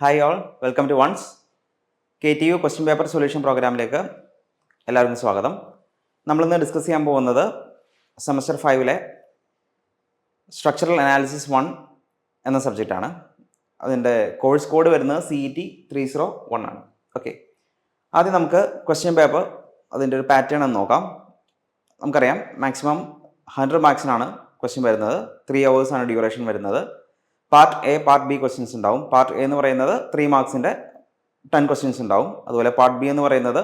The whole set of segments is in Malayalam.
Hi all, welcome to ones KTU question paper solution പ്രോഗ്രാമിലേക്ക് എല്ലാവർക്കും സ്വാഗതം. നമ്മളിന്ന് ഡിസ്കസ് ചെയ്യാൻ പോകുന്നത് സെമസ്റ്റർ 5-ലെ സ്ട്രക്ചറൽ അനാലിസിസ് 1 എന്ന സബ്ജക്റ്റാണ്. അതിൻ്റെ കോഴ്സ് കോഡ് വരുന്നത് CET 301 ആണ്. ഓക്കെ, ആദ്യം നമുക്ക് ക്വസ്റ്റ്യൻ പേപ്പർ അതിൻ്റെ ഒരു പാറ്റേൺ എന്ന് നോക്കാം. നമുക്കറിയാം മാക്സിമം 100 മാർക്സിനാണ് ക്വസ്റ്റ്യൻ വരുന്നത്. 3 hours ആണ് ഡ്യൂറേഷൻ വരുന്നത്. Part A, part B questions ഉണ്ടാവും. പാർട്ട് എ എന്ന് പറയുന്നത് 3 മാർക്സിൻ്റെ 10 ക്വസ്റ്റ്യൻസ് ഉണ്ടാവും. അതുപോലെ പാർട്ട് ബി എന്ന് പറയുന്നത്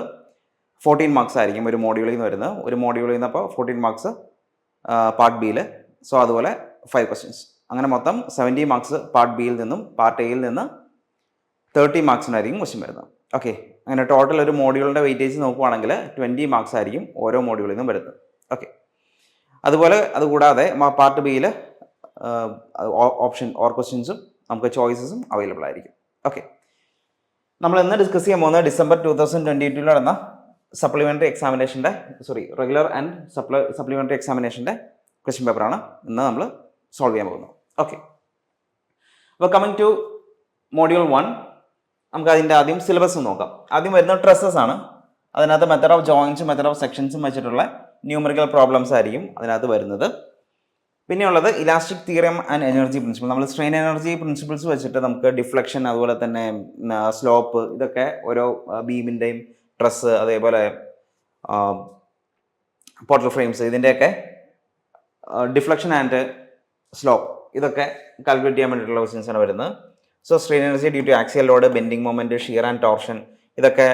14 മാർക്സ് ആയിരിക്കും ഒരു മോഡ്യൂളിൽ നിന്ന് വരുന്നത്. ഒരു മോഡ്യൂളിൽ നിന്ന് അപ്പോൾ 14 മാർക്സ് പാർട്ട് ബിയിൽ. സോ അതുപോലെ 5 ക്വസ്റ്റ്യൻസ്, അങ്ങനെ മൊത്തം 70 മാർക്സ് പാർട്ട് ബിയിൽ നിന്നും. പാർട്ട് എയിൽ നിന്ന് 30 മാർക്സിനായിരിക്കും ക്വസ്റ്റ്യൻ വരുന്നത്. ഓക്കെ, അങ്ങനെ ടോട്ടൽ ഒരു മോഡ്യൂളിൻ്റെ വെയിറ്റേജ് നോക്കുവാണെങ്കിൽ 20 മാർക്സ് ആയിരിക്കും ഓരോ മോഡ്യൂളിൽ നിന്നും വരുന്നത്. ഓക്കെ, അതുപോലെ അതുകൂടാതെ പാർട്ട് ബിയിൽ ഓപ്ഷൻ ഓർ ക്വസ്റ്റ്യൻസും നമുക്ക് ചോയ്സസും അവൈലബിൾ ആയിരിക്കും. ഓക്കെ, നമ്മൾ ഇന്ന് ഡിസ്കസ് ചെയ്യാൻ പോകുന്നത് ഡിസംബർ 2022 നടന്ന സപ്ലിമെൻ്ററി എക്സാമിനേഷൻ്റെ റെഗുലർ ആൻഡ് സപ്ലിമെൻ്ററി എക്സാമിനേഷൻ്റെ ക്വസ്റ്റ്യൻ പേപ്പറാണ് ഇന്ന് നമ്മൾ സോൾവ് ചെയ്യാൻ പോകുന്നത്. ഓക്കെ, അപ്പോൾ കമ്മിങ് ടു മോഡ്യൂൾ 1, നമുക്ക് അതിൻ്റെ ആദ്യം സിലബസ് നോക്കാം. ആദ്യം വരുന്നത് ട്രസ്സസ് ആണ്. അതിനകത്ത് മെത്തഡ് ഓഫ് ജോയിൻസും മെത്തഡ് ഓഫ് സെക്ഷൻസും വെച്ചിട്ടുള്ള ന്യൂമറിക്കൽ പ്രോബ്ലംസ് ആയിരിക്കും അതിനകത്ത് വരുന്നത്. പിന്നെയുള്ളത് elastic theorem and energy principle. നമ്മൾ സ്ട്രെയിൻ എനർജി പ്രിൻസിപ്പിൾസ് വെച്ചിട്ട് നമുക്ക് ഡിഫ്ലക്ഷൻ, അതുപോലെ തന്നെ സ്ലോപ്പ്, ഇതൊക്കെ ഓരോ ബീമിൻ്റെയും ട്രസ്, അതേപോലെ പോർട്ടൽ ഫ്രെയിംസ്, ഇതിൻ്റെയൊക്കെ ഡിഫ്ലക്ഷൻ ആൻഡ് സ്ലോപ്പ് ഇതൊക്കെ കാൽക്കുലേറ്റ് ചെയ്യാൻ വേണ്ടിയിട്ടുള്ള ക്വസ്റ്റ്യൻസാണ് വരുന്നത്. So strain energy due to axial load, bending moment, shear and torsion, ഇതൊക്കെ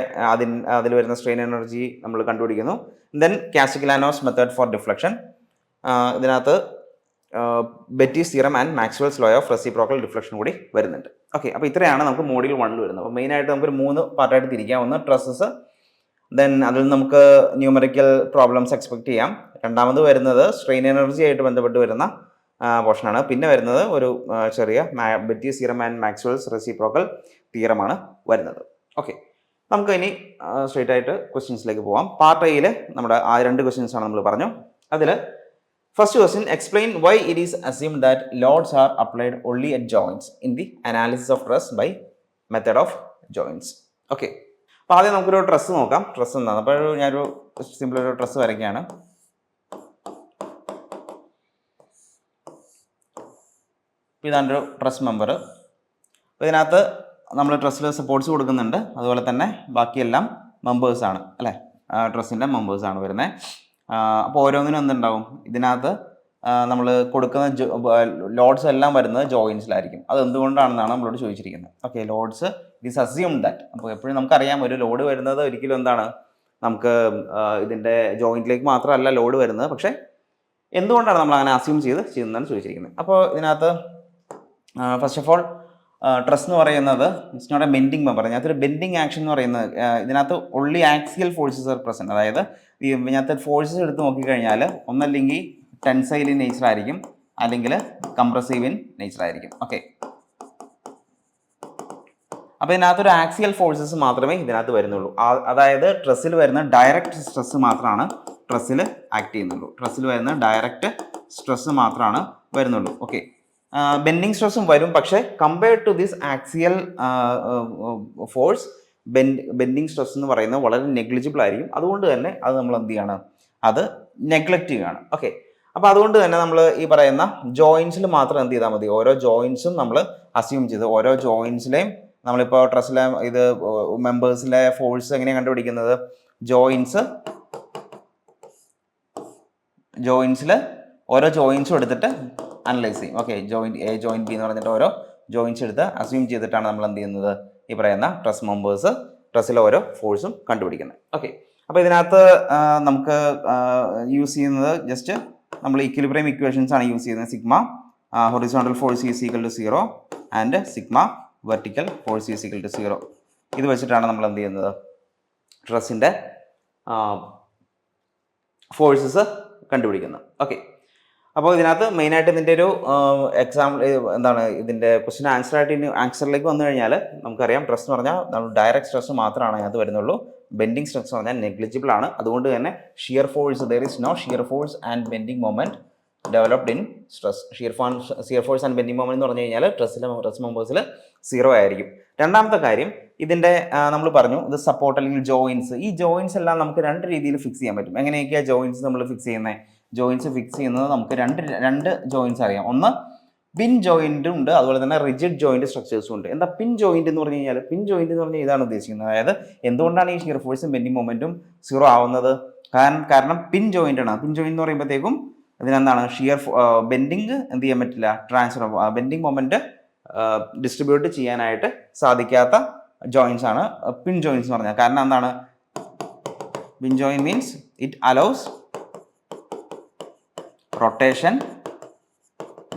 അതിൽ വരുന്ന സ്ട്രെയിൻ എനർജി നമ്മൾ കണ്ടുപിടിക്കുന്നു. Then Castigliano's method for deflection, ഇതിനകത്ത് Betis theorem and Maxwell's law of reciprocal deflection കൂടി വരുന്നുണ്ട്. ഓക്കെ, അപ്പോൾ ഇത്രയാണ് നമുക്ക് മോഡ്യൂൾ 1 വരുന്നത്. അപ്പോൾ മെയിനായിട്ട് നമുക്കൊരു 3 പാർട്ടായിട്ട് തിരിക്കാം. ഒന്ന് ട്രസ്സസ്, ദെൻ അതിൽ നമുക്ക് ന്യൂമറിക്കൽ പ്രോബ്ലംസ് എക്സ്പെക്ട് ചെയ്യാം. രണ്ടാമത് വരുന്നത് സ്ട്രെയിൻ എനർജി ആയിട്ട് ബന്ധപ്പെട്ട് വരുന്ന പോർഷനാണ്. പിന്നെ വരുന്നത് ഒരു ചെറിയ Betti's theorem and Maxwell's reciprocal തിയറമാണ് വരുന്നത്. ഓക്കെ, നമുക്ക് ഇനി സ്ട്രെയിറ്റ് ആയിട്ട് ക്വസ്റ്റ്യൻസിലേക്ക് പോവാം. പാർട്ട് എയിൽ നമ്മുടെ 2 ക്വസ്റ്റ്യൻസ് ആണ് നമ്മൾ പറഞ്ഞു. അതിൽ first question, explain why it is assumed that loads are applied only at joints in the analysis of truss by method of joints. Okay, അപ്പോൾ ആദ്യം നമുക്കൊരു ട്രസ് നോക്കാം. ട്രസ് എന്താണ്? അപ്പോൾ ഞാനൊരു സിമ്പിൾ ഒരു ട്രസ് വരയ്ക്കുകയാണ്. ഇതാണ് ഒരു ട്രസ് മെമ്പർ. അപ്പോൾ ഇതിനകത്ത് നമ്മൾ ട്രസ്സിൽ സപ്പോർട്ട്സ് കൊടുക്കുന്നുണ്ട്. അതുപോലെ തന്നെ ബാക്കിയെല്ലാം മെമ്പേഴ്സാണ് അല്ലേ, ട്രസ്സിൻ്റെ മെമ്പേഴ്സാണ് വരുന്നത്. അപ്പോൾ ഓരോന്നിനും എന്തുണ്ടാവും, ഇതിനകത്ത് നമ്മൾ കൊടുക്കുന്ന ലോഡ്സ് എല്ലാം വരുന്നത് ജോയിൻസിലായിരിക്കും. അത് എന്തുകൊണ്ടാണെന്നാണ് നമ്മളോട് ചോദിച്ചിരിക്കുന്നത്. Okay, loads is assume that. അപ്പോൾ എപ്പോഴും നമുക്കറിയാം ഒരു ലോഡ് വരുന്നത് ഒരിക്കലും എന്താണ്, നമുക്ക് ഇതിൻ്റെ ജോയിൻറ്റിലേക്ക് മാത്രമല്ല ലോഡ് വരുന്നത്. പക്ഷേ എന്തുകൊണ്ടാണ് നമ്മൾ അങ്ങനെ അസ്യൂം ചെയ്യുന്നതാണ് ചോദിച്ചിരിക്കുന്നത്. അപ്പോൾ ഇതിനകത്ത് ഫസ്റ്റ് ഓഫ് ഓൾ ട്രസ് എന്ന് പറയുന്നത് it's not a bending member. ഇതിനകത്തൊരു ബെൻഡിങ് ആക്ഷൻ എന്ന് പറയുന്നത് ഇതിനകത്ത് only axial forces are present. അതായത് ഇതിനകത്ത് ഫോഴ്സസ് എടുത്ത് നോക്കിക്കഴിഞ്ഞാൽ ഒന്നല്ലെങ്കിൽ ടെൻസൈൽ ഇൻ നേച്ചർ ആയിരിക്കും, അല്ലെങ്കിൽ കംപ്രസീവ് ഇൻ നേച്ചർ ആയിരിക്കും. ഓക്കെ, അപ്പോൾ ഇതിനകത്തൊരു ആക്സിയൽ ഫോഴ്സസ് മാത്രമേ ഇതിനകത്ത് വരുന്നുള്ളൂ. അതായത് ട്രസ്സിൽ വരുന്ന ഡയറക്റ്റ് സ്ട്രെസ് മാത്രമാണ് ട്രസ്സിൽ ആക്ട് ചെയ്യുന്നുള്ളൂ. ട്രസ്സിൽ വരുന്ന ഡയറക്റ്റ് സ്ട്രെസ് മാത്രമാണ് വരുന്നുള്ളൂ. ഓക്കെ, ബെൻഡിങ് സ്ട്രെസ്സും വരും, പക്ഷേ compared to this axial force bending stress എന്ന് പറയുന്നത് വളരെ നെഗ്ലിജിബിൾ ആയിരിക്കും. അതുകൊണ്ട് തന്നെ അത് നമ്മൾ എന്ത് ചെയ്യണം, അത് നെഗ്ലക്റ്റ് ചെയ്യുകയാണ്. ഓക്കെ, അപ്പോൾ അതുകൊണ്ട് തന്നെ നമ്മൾ ഈ പറയുന്ന ജോയിൻസിൽ മാത്രം എന്ത് ചെയ്താൽ മതി, ഓരോ ജോയിൻസും നമ്മൾ അസ്യൂം ചെയ്ത് ഓരോ ജോയിൻസിലെയും നമ്മളിപ്പോൾ ട്രസ്സിലെ ഇത് മെമ്പേഴ്സിലെ ഫോഴ്സ് എങ്ങനെയാണ് കണ്ടുപിടിക്കുന്നത്, ജോയിൻസിൽ ഓരോ ജോയിൻസും എടുത്തിട്ട് അനലൈസ് ചെയ്യും. Okay, joint A, joint B എന്ന് പറഞ്ഞിട്ട് ഓരോ ജോയിൻസ് എടുത്ത് അസ്യൂം ചെയ്തിട്ടാണ് നമ്മൾ എന്ത് ചെയ്യുന്നത്, ഈ പറയുന്ന ട്രസ് മെമ്പേഴ്സ്, ട്രസ്സിലെ ഓരോ ഫോഴ്സും കണ്ടുപിടിക്കുന്നത്. ഓക്കെ, അപ്പോൾ ഇതിനകത്ത് നമുക്ക് യൂസ് ചെയ്യുന്നത് ജസ്റ്റ് നമ്മൾ ഇക്വിലിബ്രിയം ഇക്വേഷൻസ് ആണ് യൂസ് ചെയ്യുന്നത്. Sigma horizontal force is equal to 0 and sigma vertical force is equal to 0. ഇത് വെച്ചിട്ടാണ് നമ്മൾ എന്ത് ചെയ്യുന്നത്, ട്രസ്സിൻ്റെ ഫോഴ്സസ് കണ്ടുപിടിക്കുന്നത്. ഓക്കെ, അപ്പോൾ ഇതിനകത്ത് മെയിനായിട്ട് ഇതിൻ്റെ ഒരു എക്സാമ്പിൾ എന്താണ്, ഇതിൻ്റെ ക്വസ്റ്റ്യൻ ആൻസറിലേക്ക് വന്നു കഴിഞ്ഞാൽ നമുക്കറിയാം ട്രസ് എന്ന് പറഞ്ഞാൽ നമ്മൾ ഡയറക്റ്റ് സ്ട്രെസ് മാത്രമാണ് അതിനകത്ത് വരുന്നുള്ളൂ. ബെൻഡിങ് സ്ട്രെസ് എന്ന് പറഞ്ഞാൽ നെഗ്ലിജിബിൾ ആണ്. അതുകൊണ്ട് തന്നെ shear force, there is no shear force and bending moment developed in stress. Shear force and bending moment എന്ന് പറഞ്ഞു കഴിഞ്ഞാൽ ട്രസ് മെമ്പേഴ്സിൽ 0 ആയിരിക്കും. രണ്ടാമത്തെ കാര്യം, ഇതിൻ്റെ നമ്മൾ പറഞ്ഞു ഇത് സപ്പോർട്ട് അല്ലെങ്കിൽ ജോയിൻസ്. ഈ ജോയിൻസ് എല്ലാം നമുക്ക് രണ്ട് രീതിയിൽ ഫിക്സ് ചെയ്യാൻ പറ്റും. എങ്ങനെയൊക്കെയാണ് ജോയിൻസ് നമ്മൾ ഫിക്സ് ചെയ്യുന്നത്? ജോയിൻസ് ഫിക്സ് ചെയ്യുന്നത് നമുക്ക് രണ്ട് ജോയിൻസ് അറിയാം. ഒന്ന് പിൻ ജോയിൻറ്റും ഉണ്ട്, അതുപോലെ തന്നെ റിജിഡ് ജോയിൻറ്റ് സ്ട്രക്ചേഴ്സും ഉണ്ട്. എന്താ പിൻ ജോയിൻറ്റ് എന്ന് പറഞ്ഞു കഴിഞ്ഞാൽ? പിൻ ജോയിൻറ്റ് എന്ന് പറഞ്ഞാൽ ഇതാണ് ഉദ്ദേശിക്കുന്നത്. അതായത് എന്തുകൊണ്ടാണ് ഈ ഷിയർ ഫോഴ്സും ബെൻഡിങ് മൊമെൻറ്റും 0 ആവുന്നത്? കാരണം പിൻ ജോയിൻ്റ് ആണ്. പിൻ ജോയിൻറ്റ് എന്ന് പറയുമ്പോഴത്തേക്കും ഇതിനെന്താണ് ബെൻഡിങ് എന്ത് ചെയ്യാൻ പറ്റില്ല, ബെൻഡിങ് മൊമെൻറ്റ് ഡിസ്ട്രിബ്യൂട്ട് ചെയ്യാനായിട്ട് സാധിക്കാത്ത ജോയിൻസ് ആണ് പിൻ ജോയിൻസ് എന്ന് പറഞ്ഞാൽ. കാരണം എന്താണ്? Pin joint means it allows rotation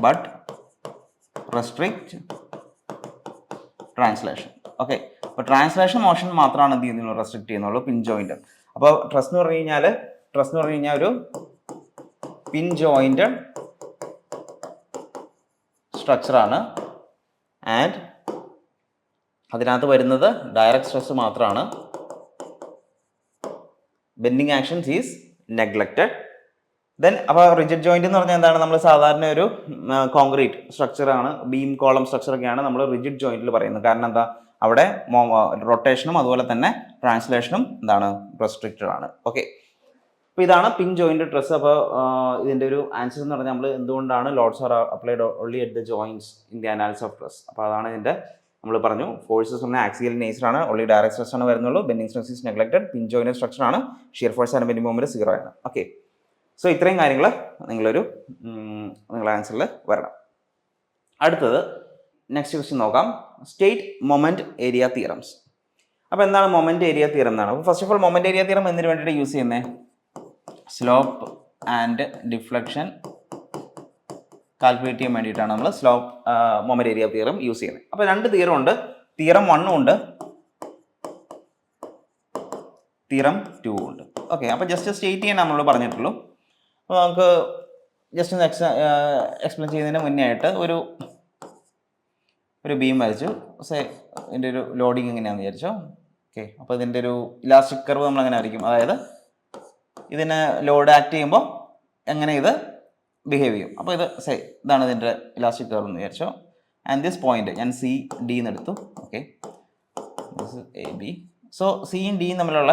but restrict translation. Okay, അപ്പോൾ ട്രാൻസ്ലേഷൻ മോഷൻ മാത്രമാണ് എന്ത് ചെയ്യുന്നുള്ളൂ, റെസ്ട്രിക്റ്റ് ചെയ്യുന്നുള്ളൂ പിൻ ജോയിൻറ്റ്. അപ്പോൾ ട്രസ് എന്ന് പറഞ്ഞു കഴിഞ്ഞാൽ ഒരു പിൻ ജോയിൻറ്റഡ് സ്ട്രക്ചറാണ്. ആൻഡ് അതിനകത്ത് വരുന്നത് ഡയറക്റ്റ് സ്ട്രെസ് മാത്രമാണ്. Bending actions is neglected. Then അപ്പോൾ റിജിഡ് ജോയിൻറ്റ് എന്ന് പറഞ്ഞാൽ എന്താണ്? നമ്മൾ സാധാരണ ഒരു കോൺക്രീറ്റ് സ്ട്രക്ചറാണ്, ബീം കോളം സ്ട്രക്ചറൊക്കെയാണ് നമ്മൾ റിജിഡ് ജോയിൻറ്റിൽ പറയുന്നത്. കാരണം എന്താ? അവിടെ റൊട്ടേഷനും അതുപോലെ തന്നെ ട്രാൻസ്ലേഷനും എന്താണ്, റെസ്ട്രിക്റ്റഡ് ആണ്. ഓക്കെ, അപ്പോൾ ഇതാണ് പിൻ ജോയിൻറ്റ് ട്രസ്. അപ്പോൾ ഇതിൻ്റെ ഒരു ആൻസർ എന്ന് പറഞ്ഞാൽ നമ്മൾ എന്തുകൊണ്ടാണ് loads are applied only at the joints in the analysis of truss. അപ്പോൾ അതാണ് ഇതിൻ്റെ നമ്മൾ പറഞ്ഞു. ഫോഴ്സസ് പറഞ്ഞാൽ ആക്സിയൽ നേച്ചറാണ്, ഓൺലി ഡയറക്റ്റ് സ്ട്രെസ് ആണ് വരുന്നുള്ളൂ. Bending stress is neglected. Pin joint സ്ട്രക്ചറാണ്. Shear force and bending moment 0 ആണ്. ഓക്കെ, സോ ഇത്രയും കാര്യങ്ങൾ നിങ്ങളുടെ ആൻസറിൽ വരണം. അടുത്തത് നെക്സ്റ്റ് ക്വസ്റ്റ്യൻ നോക്കാം. State moment area theorems. അപ്പോൾ എന്താണ് മൊമെൻറ്റ് ഏരിയ തിയറം എന്നാണ്? അപ്പോൾ first of all moment area theorem എന്തിനു വേണ്ടിയിട്ട് യൂസ് ചെയ്യുന്നത്? സ്ലോപ്പ് ആൻഡ് ഡിഫ്ലക്ഷൻ കാൽക്കുലേറ്റ് ചെയ്യാൻ വേണ്ടിയിട്ടാണ് നമ്മൾ slope moment area theorem use ചെയ്യുന്നത്. അപ്പോൾ രണ്ട് തിയറം ഉണ്ട്. തിയറം 1 ഉണ്ട്, തിയറം 2 ഉണ്ട്. ഓക്കെ, അപ്പോൾ ജസ്റ്റ് സ്റ്റേറ്റ് ചെയ്യാൻ നമ്മൾ പറഞ്ഞിട്ടുള്ളൂ. അപ്പോൾ നമുക്ക് ജസ്റ്റ് ഒന്ന് എക്സ്പ്ലെയിൻ ചെയ്യുന്നതിന് മുന്നേ ആയിട്ട് ഒരു ബീം വരച്ചു. ഇതിൻ്റെ ഒരു ലോഡിങ് എങ്ങനെയാണെന്ന് വിചാരിച്ചോ. ഓക്കെ, അപ്പോൾ ഇതിൻ്റെ ഒരു ഇലാസ്റ്റിക് കർവ് നമ്മൾ എങ്ങനെ വരയ്ക്കും? അതായത് ഇതിന് ലോഡ് ആക്ട് ചെയ്യുമ്പോൾ എങ്ങനെ ഇത് ബിഹേവ് ചെയ്യും. അപ്പോൾ ഇതാണ് ഇതിൻ്റെ ഇലാസ്റ്റിക് കർവ് എന്ന് വിചാരിച്ചോ. ആൻഡ് ദിസ് പോയിന്റ് ഞാൻ CD എന്ന് എടുത്തു. Okay, this AB. സോ സിയും ഡിയും തമ്മിലുള്ള,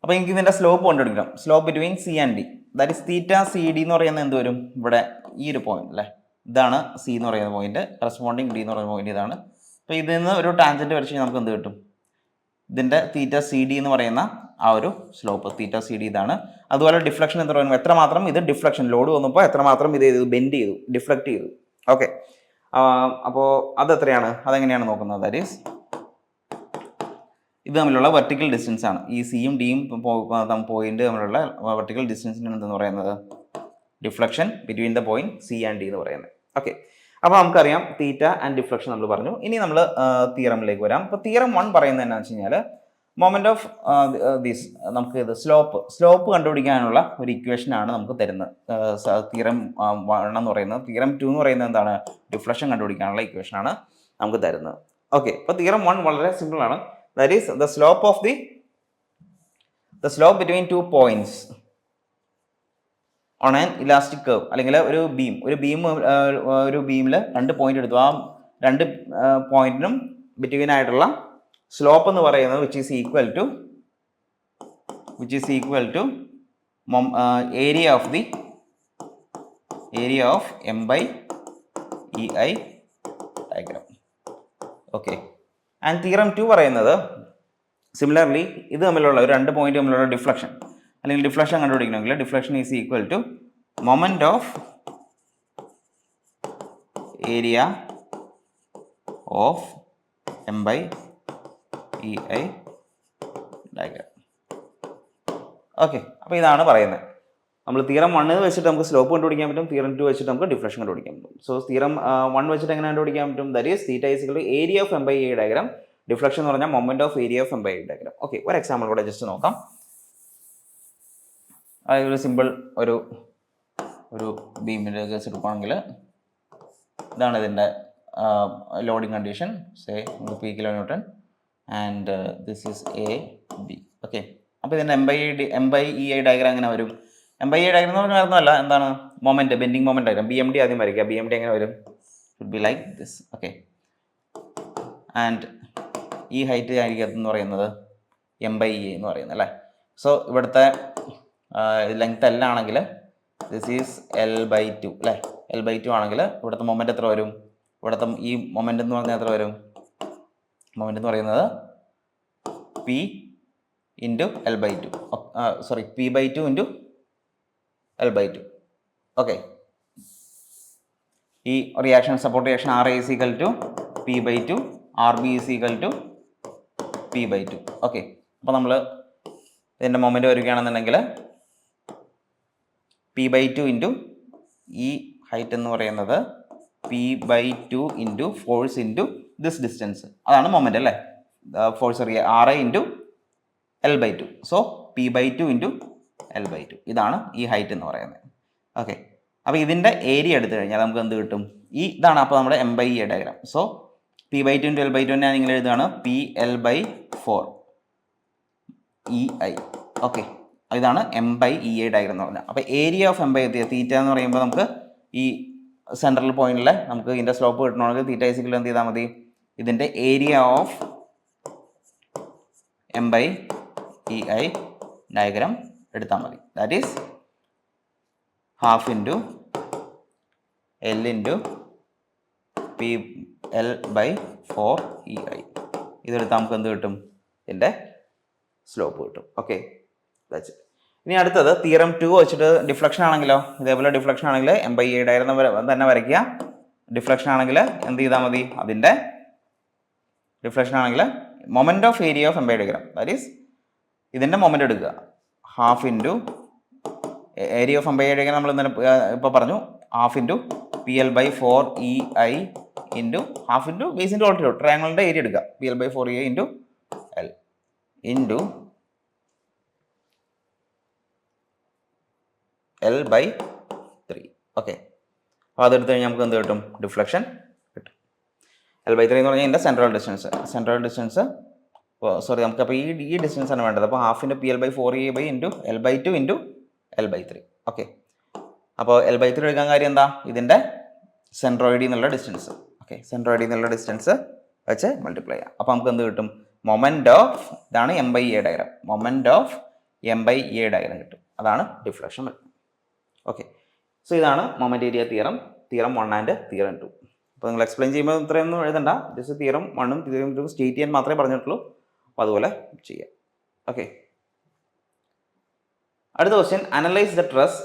അപ്പോൾ എനിക്ക് ഇതിൻ്റെ സ്ലോപ്പ് കണ്ടുപിടിക്കണം. Slope between C and D, that is theta CD എന്ന് പറയുന്നത് എന്ത് വരും? ഇവിടെ ഈ ഒരു പോയിന്റ് അല്ലേ, ഇതാണ് C എന്ന് പറയുന്ന പോയിന്റ്. കറസ്പോണ്ടിങ് D എന്ന് പറയുന്ന പോയിന്റ് ഇതാണ്. അപ്പോൾ ഇതിൽ നിന്ന് ഒരു ടാൻജൻറ്റ് വരച്ച് നമുക്ക് എന്ത് കിട്ടും? ഇതിൻ്റെ തീറ്റ CD എന്ന് പറയുന്ന ആ ഒരു സ്ലോപ്പ് തീറ്റ CD ഇതാണ്. അതുപോലെ ഡിഫ്ലക്ഷൻ എന്ന് പറയുമ്പോൾ എത്രമാത്രം ഇത് ഡിഫ്ലക്ഷൻ ലോഡ് വന്നപ്പോൾ എത്രമാത്രം ഇത് ബെൻഡ് ചെയ്തു, ഡിഫ്ലക്റ്റ് ചെയ്തു. ഓക്കെ, അപ്പോൾ അതെത്രയാണ്? അതെങ്ങനെയാണ് നോക്കുന്നത്? ദാറ്റ് ഈസ് ഇത് തമ്മിലുള്ള വെർട്ടിക്കൽ ഡിസ്റ്റൻസ് ആണ്. ഈ സിയും ഡിയും പോയിന്റ് തമ്മിലുള്ള വെർട്ടിക്കൽ ഡിസ്റ്റൻസിനാണ് എന്തെന്ന് പറയുന്നത്? Deflection between the point C and D എന്ന് പറയുന്നത്. ഓക്കെ, അപ്പോൾ നമുക്കറിയാം തീറ്റ ആൻഡ് ഡിഫ്ലക്ഷൻ നമ്മൾ പറഞ്ഞു. ഇനി നമ്മൾ തിയറമിലേക്ക് വരാം. അപ്പോൾ തിയറം 1 പറയുന്നത് എന്താണെന്ന് വെച്ച് കഴിഞ്ഞാൽ മൊമെന്റ് ഓഫ് ദിസ്, നമുക്ക് ഇത് സ്ലോപ്പ് കണ്ടുപിടിക്കാനുള്ള ഒരു ഇക്വേഷനാണ് നമുക്ക് തരുന്നത്. തിയറം 1 എന്ന് പറയുന്നത്. തിയറം 2 എന്ന് പറയുന്നത് എന്താണ്? ഡിഫ്ലക്ഷൻ കണ്ടുപിടിക്കാനുള്ള ഇക്വേഷനാണ് നമുക്ക് തരുന്നത്. ഓക്കെ, അപ്പോൾ തിയറം 1 വളരെ സിമ്പിൾ ആണ്. That is the slope between 2 points on an elastic curve. അല്ലെങ്കിൽ ഒരു ബീമിൽ 2 പോയിന്റ് എടുത്തു. ആ 2 പോയിന്റിനും ബിറ്റ്വീൻ ആയിട്ടുള്ള സ്ലോപ്പ് എന്ന് പറയുന്നത് which is equal to area of M/EI diagram. Okay, and theorem 2 പറയുന്നത് സിമിലർലി ഇത് തമ്മിലുള്ള ഒരു 2 പോയിന്റ് തമ്മിലുള്ള ഡിഫ്ലക്ഷൻ അല്ലെങ്കിൽ ഡിഫ്ലക്ഷൻ കണ്ടുപിടിക്കണമെങ്കിൽ deflection is equal to moment of area of M/EI diagram. Okay, അപ്പോൾ ഇതാണ് പറയുന്നത്. നമ്മൾ തിയറം 1 വെച്ചിട്ട് നമുക്ക് സ്ലോപ്പ് കണ്ടുപിടിക്കാൻ പറ്റും. തിയറം 2 വെച്ചിട്ട് നമുക്ക് ഡിഫ്ലക്ഷൻ കണ്ടുപിടിക്കാൻ പറ്റും. സോ തിയറം 1 വെച്ചിട്ട് എങ്ങനെ കണ്ടുപിടിക്കാൻ പറ്റും? That is theta is equal to area of M/EI diagram. Deflection എന്ന് പറഞ്ഞാൽ moment of area of M/EI diagram. Okay, ഒരു എക്സാമ്പിൾ കൂടെ ജസ്റ്റ് നോക്കാം. ഒരു സിമ്പിൾ ഒരു ബീമിൻ്റെ കേസ് എടുക്കുകയാണെങ്കിൽ ഇതാണ് ഇതിൻ്റെ loading condition. Say P kN and this is AB. Okay, അപ്പോൾ ഇതിൻ്റെ M/EI ഡയഗ്രാം എങ്ങനെ വരും? MBA ഡയഗ്രം എന്ന് പറഞ്ഞാൽ ഒന്നുമല്ല, എന്താണ് moment, bending moment diagram. BMD ആദ്യം വരയ്ക്കുക. BMD എങ്ങനെ വരും? Should be like this. Okay, and ഈ ഹൈറ്റ് ആയിരിക്കും എന്ന് പറയുന്നത് M/E എന്ന് പറയുന്നത് അല്ലേ. സോ ഇവിടുത്തെ ലെങ്ത് L ആണെങ്കിൽ ദിസ് ഈസ് L/2 അല്ലേ. L/2 ആണെങ്കിൽ ഇവിടുത്തെ മൊമെൻറ്റ് എത്ര വരും? ഇവിടുത്തെ ഈ മൊമെൻറ്റ് എന്ന് പറഞ്ഞാൽ എത്ര വരും? മൊമെൻറ്റ് എന്ന് പറയുന്നത് P into L/2, sorry P/2 into L/2. Okay, ഈ reaction support reaction RA is equal to P/2, RB is equal to P/2. Okay, അപ്പോൾ നമ്മൾ ഇതിൻ്റെ മൊമെൻറ്റ് വരികയാണെന്നുണ്ടെങ്കിൽ P/2 ഇൻറ്റു ഈ ഹൈറ്റ് എന്ന് പറയുന്നത് P/2 into force into this distance, അതാണ് മൊമെൻറ്റ് അല്ലേ. Force RA into L/2. So P/2 into L/2, ഇതാണ് ഈ ഹൈറ്റ് എന്ന് പറയുന്നത്. ഓക്കെ, അപ്പോൾ ഇതിൻ്റെ ഏരിയ എടുത്തു കഴിഞ്ഞാൽ നമുക്ക് എന്ത് കിട്ടും? ഇതാണ് അപ്പോൾ നമ്മുടെ M/E diagram. So P/2 into L/2 ഞാൻ ഇങ്ങനെ എഴുതുകയാണ്, PL/4 EI. ഓക്കെ, ഇതാണ് M/EA ഡയഗ്രാം എന്ന് പറഞ്ഞാൽ. അപ്പോൾ ഏരിയ ഓഫ് M/E തീറ്റ എന്ന് പറയുമ്പോൾ നമുക്ക് ഈ സെൻട്രൽ പോയിന്റിൽ നമുക്ക് ഇതിൻ്റെ സ്ലോപ്പ് കിട്ടണമെങ്കിൽ തീറ്റ ഈക്വൽ എന്ത് ചെയ്താൽ മതി? ഇതിൻ്റെ ഏരിയ ഓഫ് M/EI ഡയഗ്രാം എടുത്താൽ മതി. That is half into L into PL/4 EI. ഇതെടുത്താൽ നമുക്ക് എന്ത് കിട്ടും? ഇതിൻ്റെ സ്ലോപ്പ് കിട്ടും. Okay, that's it. ഇനി അടുത്തത് തിയറം 2 വെച്ചിട്ട് ഡിഫ്ലക്ഷൻ ആണെങ്കിലോ, ഇതേപോലെ ഡിഫ്ലക്ഷൻ ആണെങ്കിൽ M/E ഡയഗ്രാം തന്നെ വരയ്ക്കുക. ഡിഫ്ലക്ഷൻ ആണെങ്കിൽ എന്ത് ചെയ്താൽ മതി? അതിൻ്റെ ഡിഫ്ലക്ഷൻ ആണെങ്കിൽ moment of area of M/E diagram, that is ഇതിൻ്റെ മൊമെൻറ്റ് എടുക്കുക. Half into area of M/E diagram നമ്മൾ ഇന്നലെ ഇപ്പോൾ പറഞ്ഞു, half into PL/4 EI into half into base into altitude, ട്രയാങ്കിളിൻ്റെ ഏരിയ എടുക്കുക. PL/4 EI into L into L/3. Okay, അപ്പോൾ അതെടുത്ത് കഴിഞ്ഞാൽ നമുക്ക് എന്ത് കിട്ടും? ഡിഫ്ലക്ഷൻ കിട്ടും. L/3 എന്ന് പറഞ്ഞാൽ ഇതിൻ്റെ സെൻട്രൽ ഡിസ്റ്റൻസ് സോറി, നമുക്കപ്പോൾ ഈ ഡിസ്റ്റൻസ് ആണ് വേണ്ടത്. അപ്പോൾ half into PL/4 EI into L/2 into L/3. Okay, അപ്പോൾ L/3 എടുക്കാൻ കാര്യം എന്താ? ഇതിൻ്റെ സെൻട്രോയിഡിൽ നിന്നുള്ള ഡിസ്റ്റൻസ്. ഓക്കെ, സെൻട്രോയിഡിൽ നിന്നുള്ള ഡിസ്റ്റൻസ് വെച്ച് മൾട്ടിപ്ലൈ ചെയ്യാം. അപ്പോൾ നമുക്ക് എന്ത് കിട്ടും? മൊമെൻറ്റ് ഓഫ്, ഇതാണ് M/E diagram, moment of M/E diagram കിട്ടും. അതാണ് ഡിഫ്ലക്ഷൻ വരുന്നത്. ഓക്കെ, സോ ഇതാണ് moment area theorem 1 and theorem 2. അപ്പോൾ നിങ്ങൾ എക്സ്പ്ലെയിൻ ചെയ്യുമ്പോൾ ഇത്രയൊന്നും എഴുതണ്ട, ജസ്റ്റ് തിയറം 1ഉം തിയറം 2ഉം സ്റ്റേറ്റ് ചെയ്യാൻ മാത്രമേ പറഞ്ഞിട്ടുള്ളൂ. അപ്പോൾ അതുപോലെ ചെയ്യാം. ഓക്കെ, അടുത്ത question, analyse the truss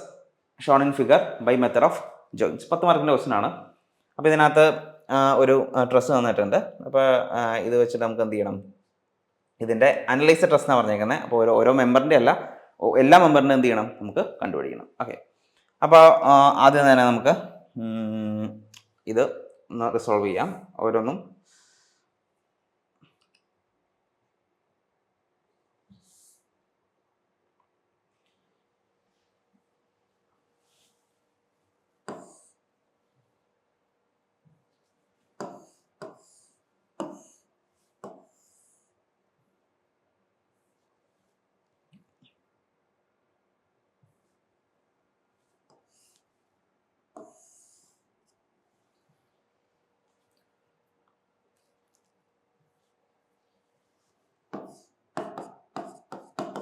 shown in figure by method of joints. 10 മാർക്കിൻ്റെ ക്വസ്റ്റ്യൻ ആണ്. അപ്പോൾ ഇതിനകത്ത് ഒരു ട്രസ് തന്നിട്ടുണ്ട്. അപ്പോൾ ഇത് വെച്ചിട്ട് നമുക്ക് എന്ത് ചെയ്യണം? ഇതിൻ്റെ അനലൈസ് ദ ട്രസ് എന്നാണ് പറഞ്ഞേക്കുന്നത്. അപ്പോൾ ഓരോ മെമ്പറിൻ്റെ അല്ല, എല്ലാ മെമ്പറിനും എന്ത് ചെയ്യണം? നമുക്ക് കണ്ടുപിടിക്കണം. ഓക്കെ, അപ്പോൾ ആദ്യം തന്നെ നമുക്ക് ഇത് ഒന്ന് റിസോൾവ് ചെയ്യാം. ഓരോന്നും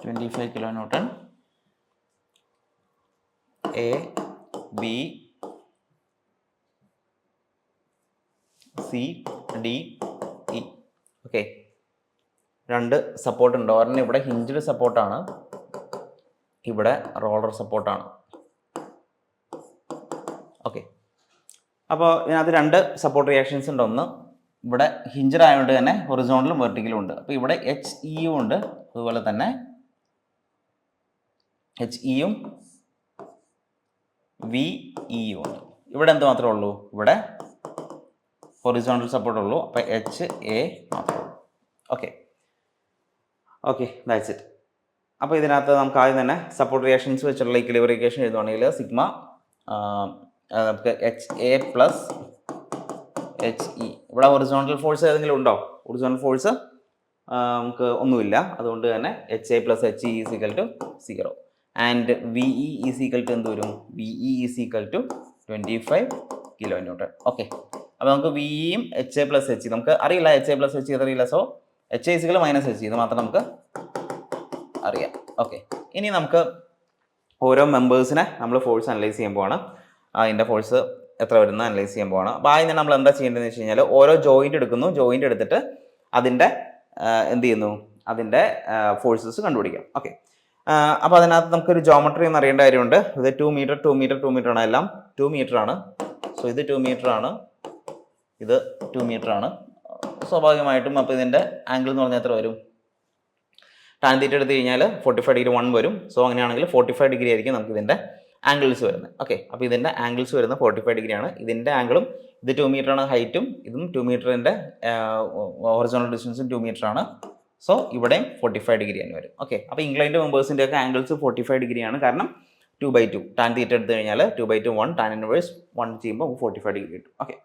25 kilonewton, A, B, C, D, E. Okay, രണ്ട് സപ്പോർട്ട് ഉണ്ട്. ഒരെണ്ണം ഇവിടെ ഹിഞ്ച്ഡ് സപ്പോർട്ടാണ്, ഇവിടെ റോളർ സപ്പോർട്ടാണ്. ഓക്കെ, അപ്പോൾ ഇതിനകത്ത് രണ്ട് സപ്പോർട്ട് റിയാക്ഷൻസ് ഉണ്ട്. ഒന്ന് ഇവിടെ ഹിഞ്ച്ഡ് ആയതുകൊണ്ട് തന്നെ ഹൊറിസോണ്ടലും വെർട്ടിക്കലും ഉണ്ട്. അപ്പോൾ ഇവിടെ HE ഉണ്ട്, അതുപോലെ തന്നെ HEയും VEയും ഉണ്ട്. ഇവിടെ എന്ത് മാത്രമേ ഉള്ളൂ? ഇവിടെ ഹൊറിസോണ്ടൽ സപ്പോർട്ട് ഉള്ളൂ. അപ്പോൾ HA മാത്രമേ ഉള്ളൂ. Okay okay, that's it. അപ്പോൾ ഇതിനകത്ത് നമുക്ക് ആദ്യം തന്നെ സപ്പോർട്ട് റിയാക്ഷൻസ് വെച്ചുള്ള ഇക്വിലിബ്രിയം ഇക്വേഷൻ എഴുതുവാണെങ്കിൽ സിഗ്മ നമുക്ക് HA പ്ലസ് HE. ഇവിടെ ഹൊറിസോണ്ടൽ ഫോഴ്സ് ഏതെങ്കിലും ഉണ്ടോ? ഹൊറിസോണ്ടൽ ഫോഴ്സ് നമുക്ക് ഒന്നുമില്ല. അതുകൊണ്ട് തന്നെ HA plus HE is equal to 0. And V E is equal to എന്ത് വരും? V E is equal to 25 kilo newton. Okay, അപ്പോൾ നമുക്ക് വിയും എച്ച് എ പ്ലസ് എച്ച് നമുക്ക് അറിയില്ല, എച്ച് എ പ്ലസ് എച്ച് അറിയില്ല. So H A is equal minus H ഇത് മാത്രം നമുക്ക് അറിയാം. ഓക്കെ, ഇനി നമുക്ക് ഓരോ മെമ്പേഴ്സിനെ നമ്മൾ ഫോഴ്സ് അനലൈസ് ചെയ്യാൻ പോവാണ്. അതിൻ്റെ ഫോഴ്സ് എത്ര വരുന്ന അനലൈസ് ചെയ്യാൻ പോവാണ്. അപ്പോൾ ആദ്യം തന്നെ നമ്മൾ എന്താ ചെയ്യേണ്ടതെന്ന് വെച്ച് കഴിഞ്ഞാൽ ഓരോ ജോയിൻ്റ് എടുക്കുന്നു. ജോയിൻ്റ് എടുത്തിട്ട് അതിൻ്റെ എന്ത് ചെയ്യുന്നു? അതിൻ്റെ ഫോഴ്സസ് കണ്ടുപിടിക്കാം. ഓക്കെ, അപ്പോൾ അതിനകത്ത് നമുക്കൊരു ജോമെട്രി എന്ന് അറിയേണ്ട കാര്യമുണ്ട്. ഇത് 2 മീറ്റർ 2 മീറ്റർ 2 മീറ്റർ ആണ്. എല്ലാം 2 മീറ്റർ ആണ്. സോ ഇത് 2 മീറ്റർ ആണ്, ഇത് 2 മീറ്റർ ആണ്. സ്വാഭാവികമായിട്ടും അപ്പോൾ ഇതിൻ്റെ ആംഗിൾ എന്ന് പറഞ്ഞാൽ എത്ര വരും? ടാൻ തീറ്റ എടുത്ത് കഴിഞ്ഞാൽ 45 ഡിഗ്രി 1 വരും. സോ അങ്ങനെയാണെങ്കിൽ 45 ഡിഗ്രി ആയിരിക്കും നമുക്ക് ഇതിൻ്റെ ആംഗിൾസ് വരുന്നത്. ഓക്കെ, അപ്പോൾ ഇതിൻ്റെ ആംഗിൾസ് വരുന്നത് 45 ഡിഗ്രിയാണ്. ഇതിൻ്റെ ആംഗിളും ഇത് 2 മീറ്റർ ആണ് ഹൈറ്റും, ഇതും 2 മീറ്ററിൻ്റെ ഹൊറിസോണ്ടൽ ഡിസ്റ്റൻസും 2 മീറ്റർ ആണ്. സോ ഇവിടെയും 45 ഡിഗ്രി ആണ് വരും. ഓക്കെ, അപ്പോൾ ഇംഗ്ലൈൻഡ് മെമ്പേഴ്സിൻ്റെ ഒക്കെ ആംഗിൾസ് 45 ഡിഗ്രിയാണ്. കാരണം 2/2 ടാൻ തീറ്റ എടുത്ത് കഴിഞ്ഞാൽ 2/2 1 ടാൻ ഇൻവേഴ്സ് 1 ചെയ്യുമ്പോൾ 45 ഡിഗ്രി കിട്ടും. ഓക്കെ,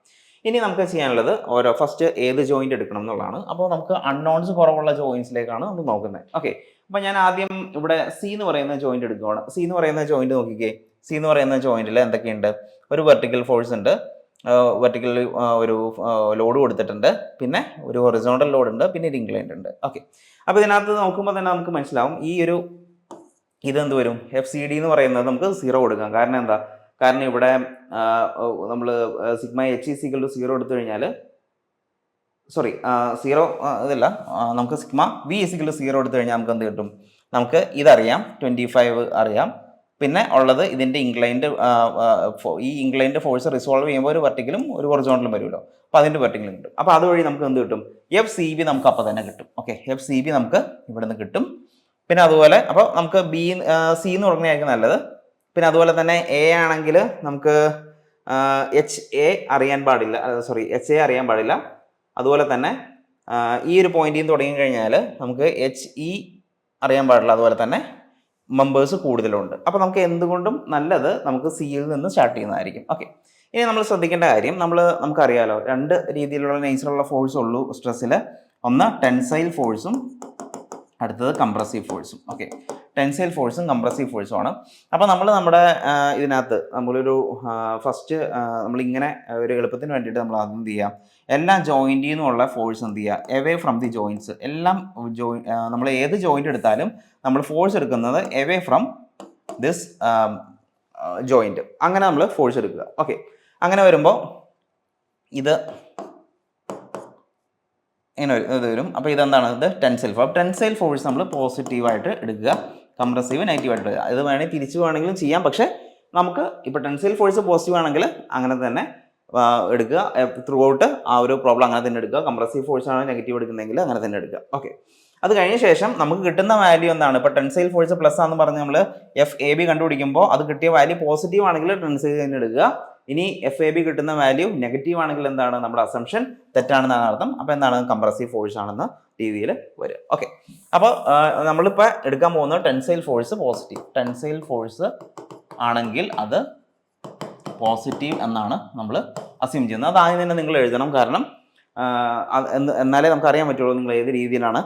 ഇനി നമുക്ക് ചെയ്യാനുള്ളത് ഓരോ ഫസ്റ്റ് ഏത് ജോയിൻ്റ് എടുക്കണം എന്നുള്ളതാണ്. അപ്പോൾ നമുക്ക് അൺനോൺസ് കുറവുള്ള ജോയിൻസിലേക്കാണ് നമ്മൾ നോക്കുന്നത്. ഓക്കെ, അപ്പോൾ ഞാൻ ആദ്യം ഇവിടെ സി എന്ന് പറയുന്ന ജോയിൻ്റ് എടുക്കുകയാണ്. സി എന്ന് പറയുന്ന ജോയിൻ്റ് നോക്കിക്കേ. സി എന്ന് പറയുന്ന ജോയിൻറ്റിൽ എന്തൊക്കെയുണ്ട്? ഒരു വെർട്ടിക്കൽ ഫോഴ്സ് ഉണ്ട്, വെർട്ടിക്കൽ ഒരു ലോഡ് കൊടുത്തിട്ടുണ്ട്, പിന്നെ ഒരു ഹൊറിസോണ്ടൽ ലോഡ് ഉണ്ട്, പിന്നെ ഒരു ഇൻക്ലൈൻഡ് ഉണ്ട്. ഓക്കെ, അപ്പോൾ ഇതിനകത്ത് നോക്കുമ്പോൾ തന്നെ നമുക്ക് മനസ്സിലാവും ഈ ഒരു ഇതെന്ത് വരും? FCD എന്ന് പറയുന്നത് നമുക്ക് 0 കൊടുക്കാം. കാരണം എന്താ? കാരണം ഇവിടെ നമ്മൾ sigma H is equal to 0 എടുത്തു കഴിഞ്ഞാൽ 0 ഇതല്ല, നമുക്ക് sigma V is equal to 0 എടുത്തു കഴിഞ്ഞാൽ നമുക്ക് എന്ത് കിട്ടും? നമുക്ക് ഇതറിയാം, 25 അറിയാം. പിന്നെ ഉള്ളത് ഇതിൻ്റെ ഇൻക്ലൈൻഡ്, ഈ ഇൻക്ലൈൻഡ് ഫോഴ്സ് റിസോൾവ് ചെയ്യുമ്പോൾ ഒരു വെർട്ടിക്കലും ഒരു ഹൊറിസോണ്ടലും വരുമല്ലോ. അപ്പോൾ അതിൻ്റെ വെർട്ടിക്കലും കിട്ടും. അപ്പോൾ അതുവഴി നമുക്ക് എന്ത് കിട്ടും? FCB നമുക്ക് അപ്പോൾ തന്നെ കിട്ടും. ഓക്കെ, FCB നമുക്ക് ഇവിടെ നിന്ന് കിട്ടും. പിന്നെ അതുപോലെ അപ്പോൾ നമുക്ക് സി എന്ന് പറഞ്ഞായിരിക്കും നല്ലത്. പിന്നെ അതുപോലെ തന്നെ എ ആണെങ്കിൽ നമുക്ക് HA അറിയാൻ പാടില്ല, HA അറിയാൻ പാടില്ല. അതുപോലെ തന്നെ ഈ ഒരു പോയിന്റിൽ നിന്ന് തുടങ്ങി കഴിഞ്ഞാൽ നമുക്ക് HE അറിയാൻ പാടില്ല. അതുപോലെ തന്നെ മെമ്പേഴ്സ് കൂടുതലുണ്ട്. അപ്പോൾ നമുക്ക് എന്തുകൊണ്ടും നല്ലത് നമുക്ക് സിയിൽ നിന്ന് സ്റ്റാർട്ട് ചെയ്യുന്നതായിരിക്കും. ഓക്കെ, ഇനി നമ്മൾ ശ്രദ്ധിക്കേണ്ട കാര്യം, നമുക്കറിയാലോ 2 രീതിയിലുള്ള നേച്ചറുള്ള ഫോഴ്സ് ഉള്ളൂ സ്ട്രെസ്സിൽ. ഒന്ന് ടെൻസൈൽ ഫോഴ്സും അടുത്തത് കംപ്രസീവ് ഫോഴ്സും. ഓക്കെ, ടെൻസൈൽ ഫോഴ്സും കംപ്രസീവ് ഫോഴ്സും ആണ്. അപ്പോൾ നമ്മുടെ ഇതിനകത്ത് നമ്മളൊരു ഫസ്റ്റ് നമ്മളിങ്ങനെ ഒരു എളുപ്പത്തിന് വേണ്ടിയിട്ട് നമ്മൾ ആദ്യം എന്ത് ചെയ്യാം? എല്ലാ ജോയിൻറ്റിൽ നിന്നുള്ള ഫോഴ്സ് എന്ത് ചെയ്യുക? Away from the joints. എല്ലാം നമ്മൾ ഏത് ജോയിൻ്റ് എടുത്താലും നമ്മൾ ഫോഴ്സ് എടുക്കുന്നത് എവേ ഫ്രം ദിസ് ജോയിൻറ്റ്. അങ്ങനെ നമ്മൾ ഫോഴ്സ് എടുക്കുക. ഓക്കെ, അങ്ങനെ വരുമ്പോൾ ഇത് ഇങ്ങനെ ഇത് വരും. അപ്പോൾ ഇതെന്താണ്? ഇത് ടെൻസൈൽ ഫോഴ്സ്. ടെൻസൈൽ ഫോഴ്സ് നമ്മൾ പോസിറ്റീവായിട്ട് എടുക്കുക, കംപ്രസീവ് നെഗറ്റീവായിട്ട് എടുക്കുക. ഇത് വേണമെങ്കിൽ തിരിച്ചു വേണമെങ്കിലും ചെയ്യാം. പക്ഷേ നമുക്ക് ഇപ്പോൾ ടെൻസൈൽ ഫോഴ്സ് പോസിറ്റീവ് ആണെങ്കിൽ അങ്ങനെ തന്നെ എടുക്കുക. ത്രൂ ഔട്ട് ആ ഒരു പ്രോബ്ലം അങ്ങനെ തന്നെ എടുക്കുക. കംപ്രസീവ് ഫോഴ്സ് ആണ് നെഗറ്റീവ് എടുക്കുന്നതെങ്കിൽ അങ്ങനെ തന്നെ എടുക്കുക. ഓക്കെ, അത് കഴിഞ്ഞ ശേഷം നമുക്ക് കിട്ടുന്ന വാല്യൂ എന്താണ്? ഇപ്പോൾ ടെൻസൈൽ ഫോഴ്സ് പ്ലസ് ആണെന്ന് പറഞ്ഞ് നമ്മൾ FAB കണ്ടുപിടിക്കുമ്പോൾ അത് കിട്ടിയ വാല്യൂ പോസിറ്റീവ് ആണെങ്കിൽ ടെൻസൈൽ തന്നെ എടുക്കുക. ഇനി FAB കിട്ടുന്ന വാല്യൂ നെഗറ്റീവ് ആണെങ്കിൽ എന്താണ്? നമ്മുടെ അസംഷൻ തെറ്റാണെന്നാണ് അർത്ഥം. അപ്പോൾ എന്താണ്? കംപ്രസീവ് ഫോഴ്സ് ആണെന്ന രീതിയിൽ വരും. ഓക്കെ, അപ്പോൾ നമ്മളിപ്പോൾ എടുക്കാൻ പോകുന്നത് tensile force positive. Tensile force ആണെങ്കിൽ അത് പോസിറ്റീവ് എന്നാണ് നമ്മൾ അസ്യൂം ചെയ്യുന്നത്. അത് ആദ്യം തന്നെ നിങ്ങൾ എഴുതണം. കാരണം എന്നാലേ നമുക്ക് അറിയാൻ പറ്റുള്ളൂ നിങ്ങൾ ഏത് രീതിയിലാണ്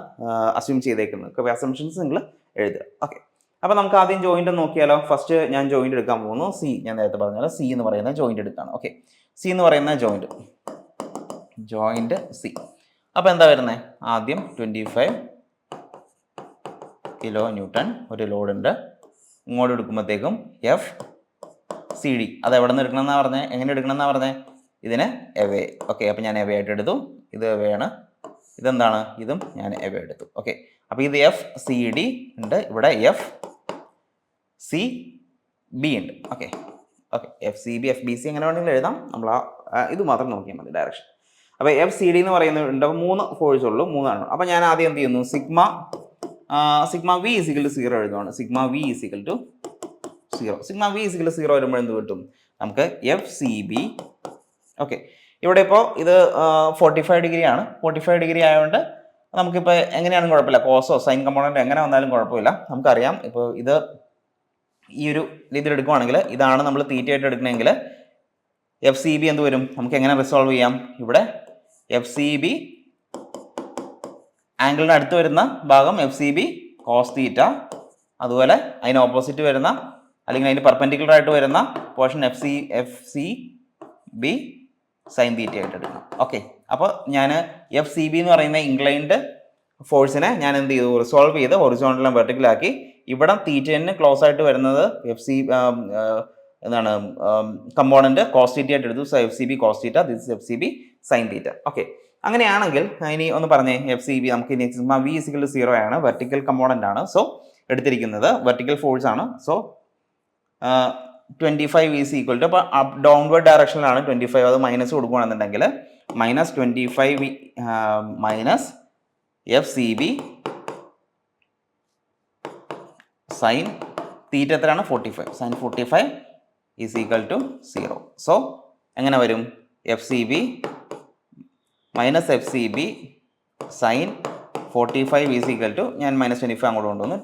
അസ്യൂം ചെയ്തേക്കുന്നത്. അപ്പോൾ അസംഷൻസ് നിങ്ങൾ എഴുതുക. ഓക്കെ, അപ്പോൾ നമുക്ക് ആദ്യം ജോയിൻ്റ് നോക്കിയാലോ. ഫസ്റ്റ് ഞാൻ ജോയിൻ്റ് എടുക്കാൻ പോകുന്നു. സി, ഞാൻ നേരത്തെ പറഞ്ഞാൽ സി എന്ന് പറയുന്ന ജോയിൻ്റ് എടുക്കുകയാണ്. ഓക്കെ, സി എന്ന് പറയുന്ന ജോയിൻ്റ് സി. അപ്പോൾ എന്താ വരുന്നത്? ആദ്യം 25 കിലോ ന്യൂട്ടൺ ഒരു ലോഡുണ്ട്. ഇങ്ങോട്ട് എടുക്കുമ്പോഴത്തേക്കും FCD. അത് എവിടെ നിന്ന് എടുക്കണമെന്നാണ് പറഞ്ഞത്? എങ്ങനെ എടുക്കണമെന്നാണ് പറഞ്ഞത്? ഇതിന് എവേ. ഓക്കെ, അപ്പോൾ ഞാൻ എവേ ആയിട്ട് എടുത്തു. ഇത് എവേ ആണ്. ഇതെന്താണ്? ഇതും ഞാൻ എവേ എടുത്തു. ഓക്കെ, അപ്പോൾ ഇത് FCD ഉണ്ട്, ഇവിടെ FCB ഉണ്ട്. ഓക്കെ, FCB FBC എങ്ങനെ വേണമെങ്കിലും എഴുതാം. നമ്മൾ ഇത് മാത്രം നോക്കിയാൽ മതി ഡയറക്ഷൻ. അപ്പോൾ FCD എന്ന് പറയുന്നുണ്ട്. അപ്പോൾ 3 ഫോഴ്സ് ഉള്ളൂ, 3 ആണ്. അപ്പോൾ ഞാൻ ആദ്യം എന്ത് ചെയ്യുന്നു? സിഗ്മ V ഈസിക്കൽ ടു 0 എഴുതുവാണ്. Sigma V is equal to 0. Sigma V is equal 0 വരുമ്പോൾ എന്ത് കിട്ടും? നമുക്ക് FCB. ഓക്കെ, ഇവിടെ ഇപ്പോൾ ഇത് 45 ഡിഗ്രി ആണ്. 45 ഡിഗ്രി ആയതുകൊണ്ട് നമുക്കിപ്പോൾ എങ്ങനെയാണെങ്കിലും കുഴപ്പമില്ല. കോസോ സൈൻ കമ്പോണൻറ്റ് എങ്ങനെ വന്നാലും കുഴപ്പമില്ല. നമുക്കറിയാം ഇപ്പോൾ ഇത് ഈ ഒരു രീതിയിൽ എടുക്കുവാണെങ്കിൽ ഇതാണ് നമ്മൾ തീറ്റയായിട്ട് എടുക്കണമെങ്കിൽ FCB എന്ത് വരും? നമുക്ക് എങ്ങനെ റിസോൾവ് ചെയ്യാം? ഇവിടെ FCB ആംഗിളിന് അടുത്ത് വരുന്ന ഭാഗം FCB കോസ് തീറ്റ അതുപോലെ അതിന് ഓപ്പോസിറ്റ് വരുന്ന അല്ലെങ്കിൽ അതിന് പെർപെൻഡിക്കുലർ ആയിട്ട് വരുന്ന portion F C B sine തീറ്റ ആയിട്ട് എടുക്കണം. ഓക്കെ, അപ്പോൾ ഞാൻ എഫ് സി ബി എന്ന് പറയുന്ന ഇൻക്ലൈൻഡ് ഫോഴ്സിനെ ഞാൻ എന്ത് ചെയ്തു, റിസോൾവ് ചെയ്ത് ഹൊറിസോണ്ടൽ ആൻഡ് വെർട്ടിക്കൽ ആക്കി. ഇവിടെ തീറ്റന് ക്ലോസ് ആയിട്ട് വരുന്നത് എന്താണ് കമ്പോണന്റ് കോസ് തീറ്റ ആയിട്ട് എടുത്തു. So F C B cos theta, this F C B sine theta. Okay, അങ്ങനെയാണെങ്കിൽ ഇനി ഒന്ന് പറഞ്ഞേ, എഫ് സി ബി നമുക്ക് ഇനി സിഗ്മ വി ഇസിക്കൽ 0 ആണ്, വെർട്ടിക്കൽ കമ്പോണന്റ് ആണ്. സോ എടുത്തിരിക്കുന്നത് വെർട്ടിക്കൽ ഫോഴ്സ് ആണ്. സോ 25 ഈസ് ഈക്വൽ ടു, അപ്പോൾ ഡൗൺവേർഡ് ഡയറക്ഷനിലാണ് 25, അത് മൈനസ് കൊടുക്കുകയാണെന്നുണ്ടെങ്കിൽ -25 minus F C B sine theta എത്രയാണ് 45, sine 45 is equal to 0. So എങ്ങനെ വരും, F C B minus F C B sine 45 is equal to, ഞാൻ -25 അങ്ങോട്ട് കൊണ്ടുവന്നു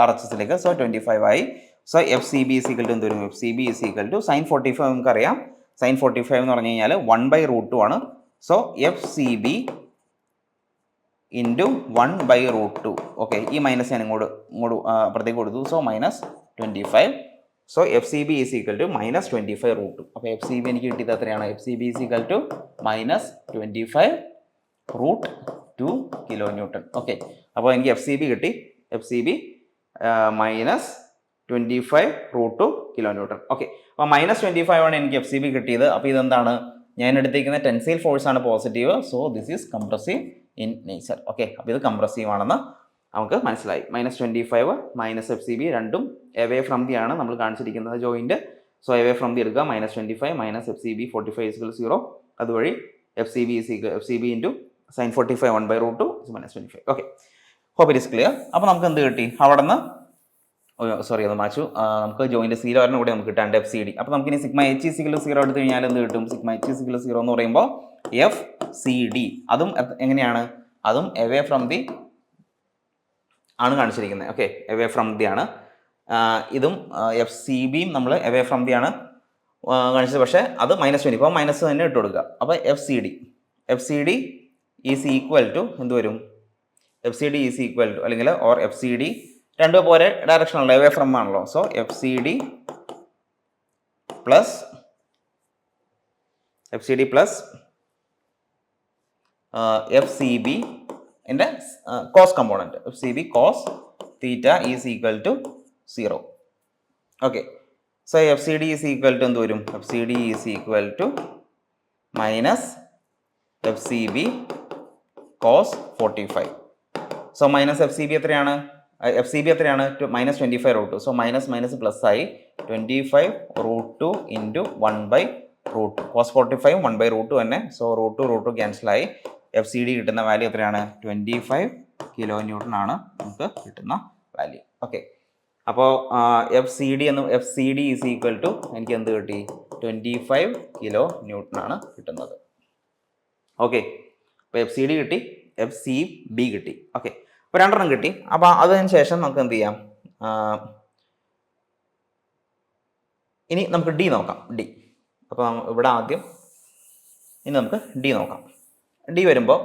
RHSലേക്ക്. സോ 25 ആയി. So F C B is equal to എന്ത് വരും, F C B is equal to sine 45 നമുക്കറിയാം, സൈൻ 45 എന്ന് പറഞ്ഞു കഴിഞ്ഞാൽ 1/√2 ആണ്. So F C B into 1/√2. Okay, ഈ മൈനസ് ഞാൻ ഇങ്ങോട്ട് അപ്പുറത്തേക്ക് കൊടുത്തു. So -25. So F C B is equal to -25√2. അപ്പോൾ എഫ് സി ബി എനിക്ക് കിട്ടിയത് എത്രയാണ്, F C B is equal to -25√2 kilo newton. Okay, അപ്പോൾ എനിക്ക് എഫ് സി ബി കിട്ടി, F C B -25√2 kilo newton. Okay, അപ്പോൾ -25 ആണ് എനിക്ക് എഫ് സി ബി കിട്ടിയത്. അപ്പോൾ ഇതെന്താണ്, ഞാൻ എടുത്തിരിക്കുന്ന ടെൻസൈൽ ഫോഴ്സ് ആണ് positive. So this is compressive in nature. Okay, അപ്പോൾ ഇത് കംപ്രസീവ് ആണെന്ന് നമുക്ക് മനസ്സിലായി. -25 മൈനസ് എഫ് സി ബി രണ്ടും എവേ ഫ്രം ദി ആണ് നമ്മൾ കാണിച്ചിരിക്കുന്നത് joint. So away from the എടുക്കുക, -25 മൈനസ് എഫ് സി ബി 45 = 0. അതുവഴി F C B into sine 45 1/√2 -25. Okay, hope it is clear. അപ്പോൾ നമുക്ക് എന്ത് കിട്ടി, അവിടെ നിന്ന് സോറി അത് മാച്ചു, നമുക്ക് ജോയിൻറ്റ് 0 കൂടെ നമുക്ക് കിട്ടാണ്ട് എഫ് സി ഡി. അപ്പോൾ നമുക്ക് ഇനി sigma H is equal to 0 എടുത്തു കഴിഞ്ഞാൽ എന്ത് കിട്ടും, sigma H is equal to 0 എന്ന് പറയുമ്പോൾ എഫ് സി ഡി, അതും എങ്ങനെയാണ്, അതും എവേ ഫ്രം ദി ആണ് കാണിച്ചിരിക്കുന്നത്. ഓക്കെ, എവേ ഫ്രം ദി ആണ്. ഇതും എഫ് സി ബിയും നമ്മൾ എവേ ഫ്രം ദി ആണ് കാണിച്ചത്, പക്ഷേ അത് -20, അപ്പോൾ മൈനസ് തന്നെ ഇട്ട് കൊടുക്കുക. അപ്പോൾ F C D is equal to എന്ത് വരും, F C D is equal to അല്ലെങ്കിൽ ഓർ എഫ് സി ഡി രണ്ടും പോലെ ഡയറക്ഷൻ ആണല്ലോ, എവേ ഫ്രം ആണല്ലോ. So F C D plus F C B എൻ്റെ cos component, F C B cos theta is equal to 0. Okay, so F C D is equal to എന്ത് വരും, F C D is equal to minus F C B cos 45. So minus F C B എത്രയാണ്, -25√2. സോ മൈനസ് പ്ലസ് ആയി 25√2 ഇൻറ്റു 1/√2. കോസ് 45 1/√2 തന്നെ. സോ √2 ക്യാൻസലായി. എഫ് സി ഡി കിട്ടുന്ന വാല്യൂ എത്രയാണ്, 25 കിലോ ന്യൂട്ടൺ ആണ് നമുക്ക് കിട്ടുന്ന വാല്യൂ. ഓക്കെ, അപ്പോൾ F C D is equal to എനിക്ക് എന്ത് കിട്ടി, 25 കിലോ ന്യൂട്ടൺ ആണ് കിട്ടുന്നത്. ഓക്കെ, അപ്പോൾ എഫ് സി ഡി കിട്ടി, എഫ് സി ബി കിട്ടി. ഓക്കെ, അപ്പോൾ രണ്ടെണ്ണം കിട്ടി. അപ്പോൾ അതിന് ശേഷം നമുക്ക് എന്ത് ചെയ്യാം, ഇനി നമുക്ക് ഡി നോക്കാം. ഡി, അപ്പോൾ ഇവിടെ ആദ്യം ഇനി നമുക്ക് ഡി നോക്കാം. ഡി വരുമ്പോൾ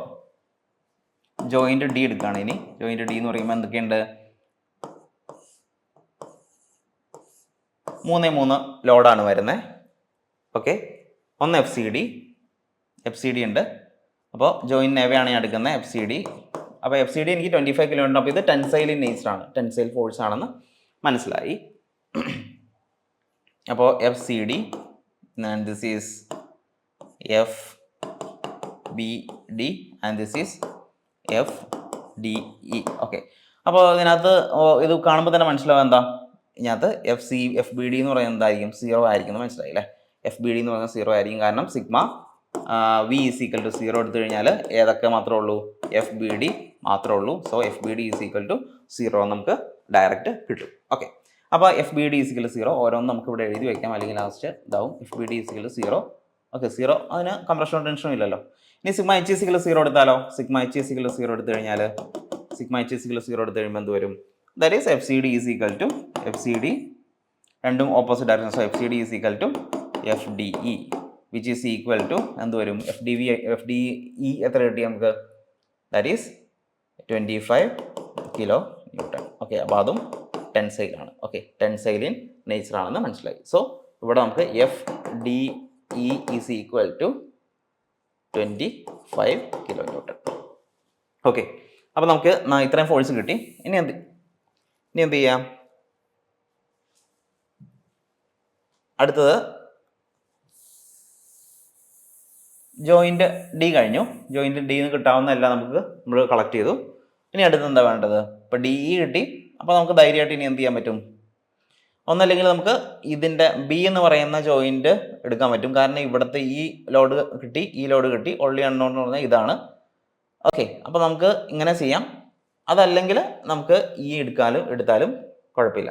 ജോയിൻ്റ് ഡി എടുക്കുകയാണ്. ഇനി ജോയിൻ്റ് ഡി എന്ന് പറയുമ്പോൾ എന്തൊക്കെയുണ്ട്, 3 ലോഡാണ് വരുന്നത്. ഓക്കെ, ഒന്ന് എഫ് സി ഡി ഉണ്ട്. അപ്പോൾ ജോയിൻ്റ് എവയാണ് ഞാൻ എടുക്കുന്നത്, എഫ് സി ഡി. അപ്പോൾ എഫ് സി ഡി എനിക്ക് 25 കിലോ ഉണ്ട്. അപ്പോൾ ഇത് ടെൻസൈൽ ഇൻ നേച്ചർ ആണ്, ടെൻസൈൽ ഫോഴ്സ് ആണെന്ന് മനസ്സിലായി. അപ്പോൾ F C D and this is F B D and this is F D E. Okay, അപ്പോൾ ഇതിനകത്ത് ഇത് കാണുമ്പോൾ തന്നെ മനസ്സിലാവും എന്താ, ഇതിനകത്ത് എഫ് ബി ഡി എന്ന് പറയുന്നത് എന്തായിരിക്കും, 0 ആയിരിക്കും എന്ന് മനസ്സിലായി അല്ലേ. എഫ് ബി ഡി എന്ന് പറയുന്നത് 0 ആയിരിക്കും, കാരണം sigma V is equal to 0 എടുത്തു കഴിഞ്ഞാൽ ഏതൊക്കെ മാത്രമേ ഉള്ളൂ, എഫ് ബി ഡി മാത്രമേ ഉള്ളൂ. So F B D is equal to 0 നമുക്ക് ഡയറക്റ്റ് കിട്ടും. ഓക്കെ, അപ്പോൾ F B D is equal to 0 ഓരോന്നും നമുക്ക് ഇവിടെ എഴുതി വയ്ക്കാം, അല്ലെങ്കിൽ ലാസ്റ്റ് ഇതാവും F B D is equal to 0. Okay, 0 അതിന് കംപ്രഷൻ ടെൻഷനും ഇല്ലല്ലോ. ഇനി sigma H is equal to 0 എടുത്താലോ, sigma H is equal to 0 എടുത്തു കഴിഞ്ഞാൽ എന്ത് വരും, that is F C D is equal to F C D, രണ്ടും opposite direction. So F C D is equal to F D E which is equal to എന്ത് വരും, എഫ് ഡി ഇ എത്ര കിട്ടി നമുക്ക്, that is 25 kilo newton. Okay, അപ്പോൾ അതും ടെൻസൈലാണ്. ഓക്കെ, ടെൻസൈൽ ഇൻ നേച്ചർ ആണെന്ന് മനസ്സിലായി. സോ ഇവിടെ നമുക്ക് F D E is equal to 25 kilo newton. Okay, അപ്പോൾ നമുക്ക് ഇത്രയും ഫോഴ്സ് കിട്ടി. ഇനി എന്ത് ചെയ്യാം? അടുത്തത് ജോയിൻ്റ് ഡി കഴിഞ്ഞു. ജോയിൻ്റ് ഡിന്ന് കിട്ടാവുന്ന എല്ലാം നമ്മൾ കളക്ട് ചെയ്തു. ഇനി അടുത്ത് എന്താ വേണ്ടത്? ഇപ്പോൾ ഡി ഇ കിട്ടി. അപ്പോൾ നമുക്ക് ധൈര്യമായിട്ട് ഇനി എന്ത് ചെയ്യാൻ പറ്റും? ഒന്നല്ലെങ്കിൽ നമുക്ക് ഇതിൻ്റെ ബി എന്ന് പറയുന്ന ജോയിൻ്റ് എടുക്കാൻ പറ്റും. കാരണം ഇവിടുത്തെ ഈ ലോഡ് കിട്ടി, ഈ ലോഡ് കിട്ടി, ഒള്ളി അൺനോൺ എന്ന് പറഞ്ഞാൽ ഇതാണ്. ഓക്കെ, അപ്പോൾ നമുക്ക് ഇങ്ങനെ ചെയ്യാം. അതല്ലെങ്കിൽ നമുക്ക് ഈ എടുത്താലും കുഴപ്പമില്ല.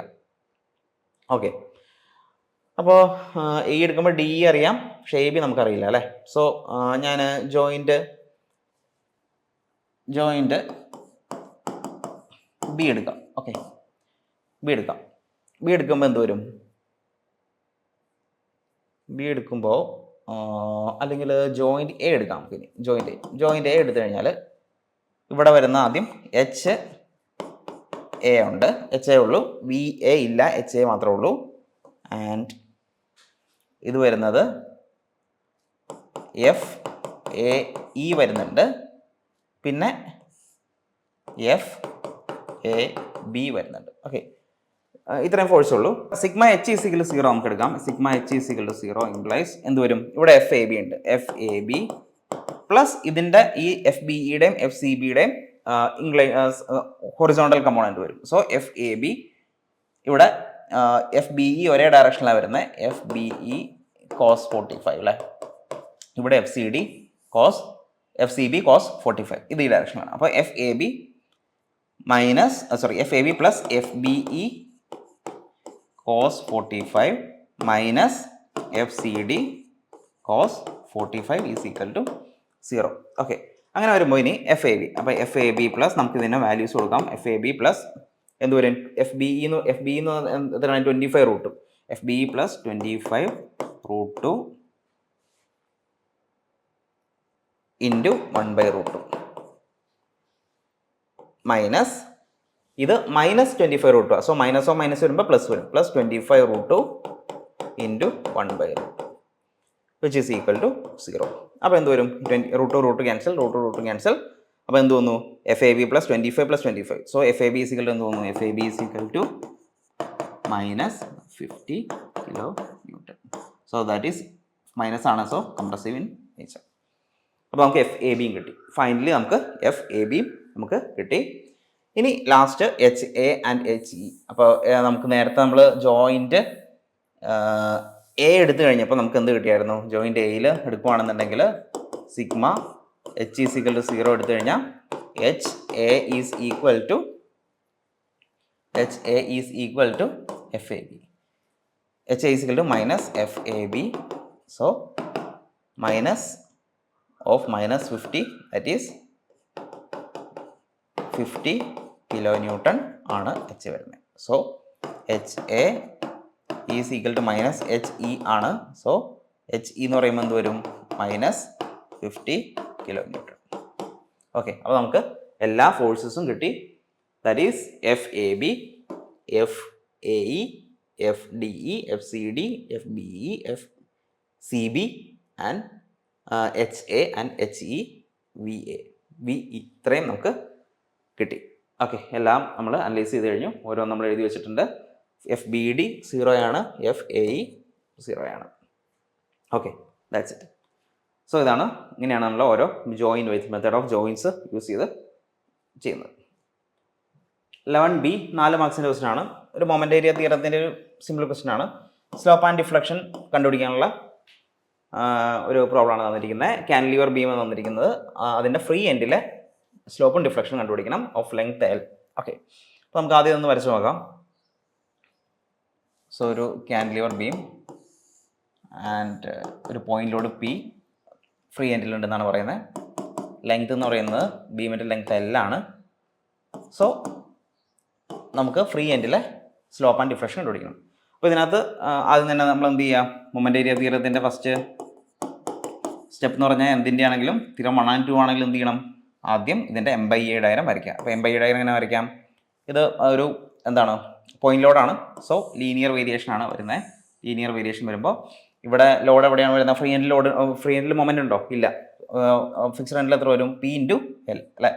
ഓക്കെ, അപ്പോൾ ഈ എടുക്കുമ്പോൾ ഡി അറിയാം, പക്ഷേ എ ബി നമുക്കറിയില്ല അല്ലേ. സോ ഞാൻ ജോയിൻ്റ് ബി എടുക്കാം. ഓക്കെ, ബി എടുക്കുമ്പോൾ എന്ത് വരും? ബി എടുക്കുമ്പോൾ അല്ലെങ്കിൽ ജോയിൻ്റ് എ എടുക്കാം. പിന്നെ ജോയിൻ്റ് എ എടുത്തു കഴിഞ്ഞാൽ ഇവിടെ വരുന്ന ആദ്യം എച്ച് എ ഉണ്ട്, എച്ച് എ ഉള്ളൂ, വി എ ഇല്ല, എച്ച് എ മാത്രമേ ഉള്ളൂ. ആൻഡ് ഇത് വരുന്നത് എഫ് എ ഇ വരുന്നുണ്ട്, പിന്നെ എഫ് എ ബി വരുന്നുണ്ട്. ഓക്കെ, ഇത്രയും ഫോഴ്സ് ഉള്ളൂ. സിഗ്മ എച്ച് ഈസിക്കൽ 0 നമുക്ക് എടുക്കാം. സിഗ്മ എച്ച് ഈസിക്കൽ 0 ഇംപ്ലൈസ് എന്ത് വരും? ഇവിടെ എഫ് എ ബി ഉണ്ട്, എഫ് എ ബി പ്ലസ് ഇതിൻ്റെ ഈ എഫ് ബി ഇയുടെയും എഫ് സി ബിയുടെയും ഹൊറിസോണ്ടൽ കമ്പോണൻറ്റ് വരും. സോ എഫ് എ ബി ഇവിടെ എഫ് ബി ഇ ഒരേ ഡയറക്ഷനിലാണ് വരുന്നത്, എഫ് ബി ഇ കോസ് 45 അല്ലേ. ഇവിടെ എഫ് സി ബി കോസ് 45 ഇത് ഈ ഡയറക്ഷനാണ്. അപ്പോൾ F A B F A B plus F B E cos 45 minus F C D cos 45 is equal to 0. Okay, അങ്ങനെ വരുമ്പോൾ ഇനി എഫ് എ ബി, അപ്പോൾ എഫ് എ ബി പ്ലസ് നമുക്ക് ഇതിൻ്റെ വാല്യൂസ് കൊടുക്കാം. എഫ് എ ബി പ്ലസ് എന്ത് വരും? എഫ് ബി ഇന്ന് എത്രയാണ്? 25√2. F B E plus 25√2 into 1/√2 minus ഇത് മൈനസ് 25√2. സോ മൈനസ് വരുമ്പോൾ പ്ലസ് വരും, plus 25√2 into 1/√2 which is equal to 0. അപ്പോൾ എന്ത് വരും? √2 ക്യാൻസൽ. അപ്പോൾ എന്ത് തോന്നുന്നു? F A B plus 25 so F A B is equal to എന്ത് തോന്നുന്നു? F A B is equal to minus 50 kilo newton. So that is minus ആണ്, സോ കംപ്രസീവ് ഇൻ നേച്ചർ. അപ്പോൾ നമുക്ക് എഫ് എ ബിയും കിട്ടി. ഫൈനലി നമുക്ക് എഫ് എ ബിയും നമുക്ക് കിട്ടി. ഇനി last H A and H E. അപ്പോൾ നമുക്ക് നേരത്തെ നമ്മൾ ജോയിൻ്റ് എ എടുത്തു കഴിഞ്ഞപ്പോൾ നമുക്ക് എന്ത് കിട്ടിയായിരുന്നു? ജോയിൻ്റ് എയിൽ എടുക്കുകയാണെന്നുണ്ടെങ്കിൽ sigma H is equal to 0 എടുത്തു കഴിഞ്ഞാൽ H A is equal to F A B. H A is equal to minus F A B. So minus of minus 50 that is 50 kilo newton ആണ് എച്ച് വരുന്നത്. So H A is equal to minus H E ആണ്. സോ എച്ച് ഇ എന്ന് പറയുമ്പോൾ എന്ത് വരും? Minus 50 kilo newton. ഓക്കെ, അപ്പോൾ നമുക്ക് എല്ലാ ഫോഴ്സസും കിട്ടി. That is F A B, F A E, F D E, F C D, F B E, F C B and H A and H E, V A, V E, ഇത്രയും നമുക്ക് കിട്ടി. ഓക്കെ, എല്ലാം നമ്മൾ അനലൈസ് ചെയ്ത് കഴിഞ്ഞു. ഓരോന്ന് നമ്മൾ എഴുതി വെച്ചിട്ടുണ്ട്. എഫ് ബി ഡി 0 ആണ്, എഫ് എ ഇ 0 ആണ്. Okay, that's it. സോ ഇങ്ങനെയാണ് നമ്മൾ ഓരോ മെത്തേഡ് ഓഫ് ജോയിൻസ് യൂസ് ചെയ്ത് ചെയ്യുന്നത്. 11B 4 മാർക്സിൻ്റെ ക്വസ്റ്റൻ ആണ്. ഒരു മൊമെൻ്റ് ഏരിയ തിയറത്തിൻ്റെ ഒരു സിമ്പിൾ ക്വസ്റ്റൻ ആണ്. സ്ലോപ്പ് ആൻഡ് ഡിഫ്ലക്ഷൻ കണ്ടുപിടിക്കാനുള്ള ഒരു പ്രോബ്ലമാണ് തന്നിരിക്കുന്നത്. കാൻലിവർ ബീം തന്നിരിക്കുന്നത്, അതിൻ്റെ ഫ്രീ എൻഡിലെ സ്ലോപ്പും ഡിഫ്ലക്ഷനും കണ്ടുപിടിക്കണം ഓഫ് ലെങ്ത് L. ഓക്കെ, അപ്പോൾ നമുക്ക് ആദ്യം ഒന്ന് വരച്ച് നോക്കാം. സോ ഒരു കാൻലിവർ ബീം ആൻഡ് ഒരു പോയിന്റ് ലോഡ് P ഫ്രീ എൻഡിലുണ്ടെന്നാണ് പറയുന്നത്. ലെങ്ത് എന്ന് പറയുന്നത് ബീമിൻ്റെ ലെങ്ത് L ആണ്. സോ നമുക്ക് ഫ്രീ എൻഡിലെ സ്ലോപ്പ് ആൻഡ് ഡിഫ്ലക്ഷൻ കണ്ടുപിടിക്കണം. അപ്പോൾ ഇതിനകത്ത് ആദ്യം തന്നെ നമ്മൾ എന്ത് ചെയ്യുക? മൊമെൻ്റ് ഏരിയ തിയറത്തിൻ്റെ ഫസ്റ്റ് സ്റ്റെപ്പ് എന്ന് പറഞ്ഞാൽ എന്തിൻ്റെ ആണെങ്കിലും തിയറം 1 and 2 ആണെങ്കിലും എന്ത് ചെയ്യണം? ആദ്യം ഇതിൻ്റെ M/E ഡയഗ്രം വരയ്ക്കുക. അപ്പോൾ M/E ഡയഗ്രം എങ്ങനെ വരയ്ക്കാം? ഇത് ഒരു പോയിന്റ് ലോഡാണ്. സോ ലീനിയർ വേരിയേഷൻ ആണ് വരുന്നത്. ലീനിയർ വേരിയേഷൻ വരുമ്പോൾ ഇവിടെ ലോഡ് എവിടെയാണ് വരുന്നത്? ഫ്രീ എൻഡിൽ ലോഡ്, ഫ്രീ എൻഡിൽ മൊമെന്റ് ഉണ്ടോ? ഇല്ല. ഫിക്സ്ഡ് എൻഡിൽ എത്ര വരും? പി ഇൻറ്റു എൽ അല്ലേ?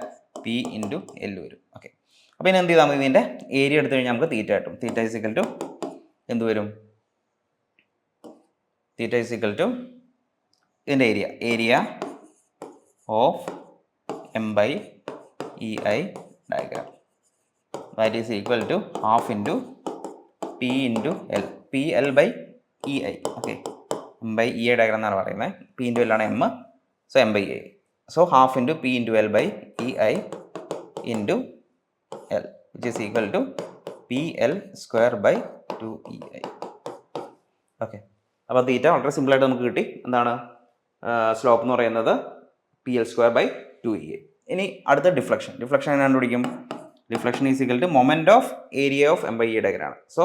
പി ഇൻറ്റു എൽ വരും. ഓക്കെ, അപ്പോൾ ഇനി എന്ത് ചെയ്താൽ മതി? ഇതിൻ്റെ ഏരിയ എടുത്തു കഴിഞ്ഞാൽ നമുക്ക് തീറ്റ കിട്ടും. തീറ്റ ഈസ് ഈക്വൽ ടു എന്ത് വരും? തീറ്റ ഈസ് ഈക്വൽ ടു ഇതിൻ്റെ area of M by E I diagram. That is equal to half into P into L, P L by E I. Okay, M by E I diagram എന്നാണ് പറയുന്നത്. പി ഇൻറ്റു എൽ ആണ് M, so M by I. So half into P into L by E I into L, which is equal to P L square by 2EI. Okay, അപ്പോൾ തീറ്റ വളരെ സിമ്പിളായിട്ട് നമുക്ക് കിട്ടി. എന്താണ് സ്ലോപ്പ് എന്ന് പറയുന്നത്? P L square by 2EI. ഇനി അടുത്ത ഡിഫ്ലക്ഷൻ. ഡിഫ്ലക്ഷൻ എങ്ങനെ കണ്ടുപിടിക്കും? Deflection is equal to moment of area of M by E diagram. So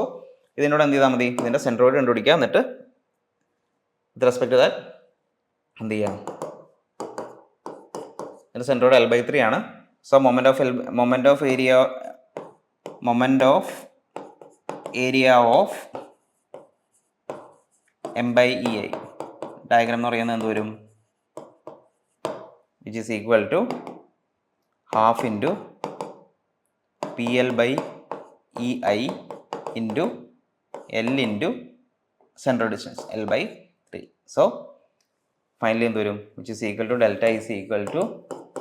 ഇതിനോട് എന്ത് ചെയ്താൽ മതി? ഇതിൻ്റെ സെൻട്രോയിഡ് കണ്ടുപിടിക്കുക. എന്നിട്ട് വിത്ത് റെസ്പെക്ട് ടു ദാറ്റ് എന്ത് ചെയ്യാം? ഇതിൻ്റെ സെൻട്രോയിഡ് L/3 ആണ്. So moment of area of M by E I diagram എന്ന് പറയുന്നത് എന്ത് വരും? Which is equal to half into P L by E I into L into central distance L/3. So finally എന്ത് വരും? Which is equal to delta is equal to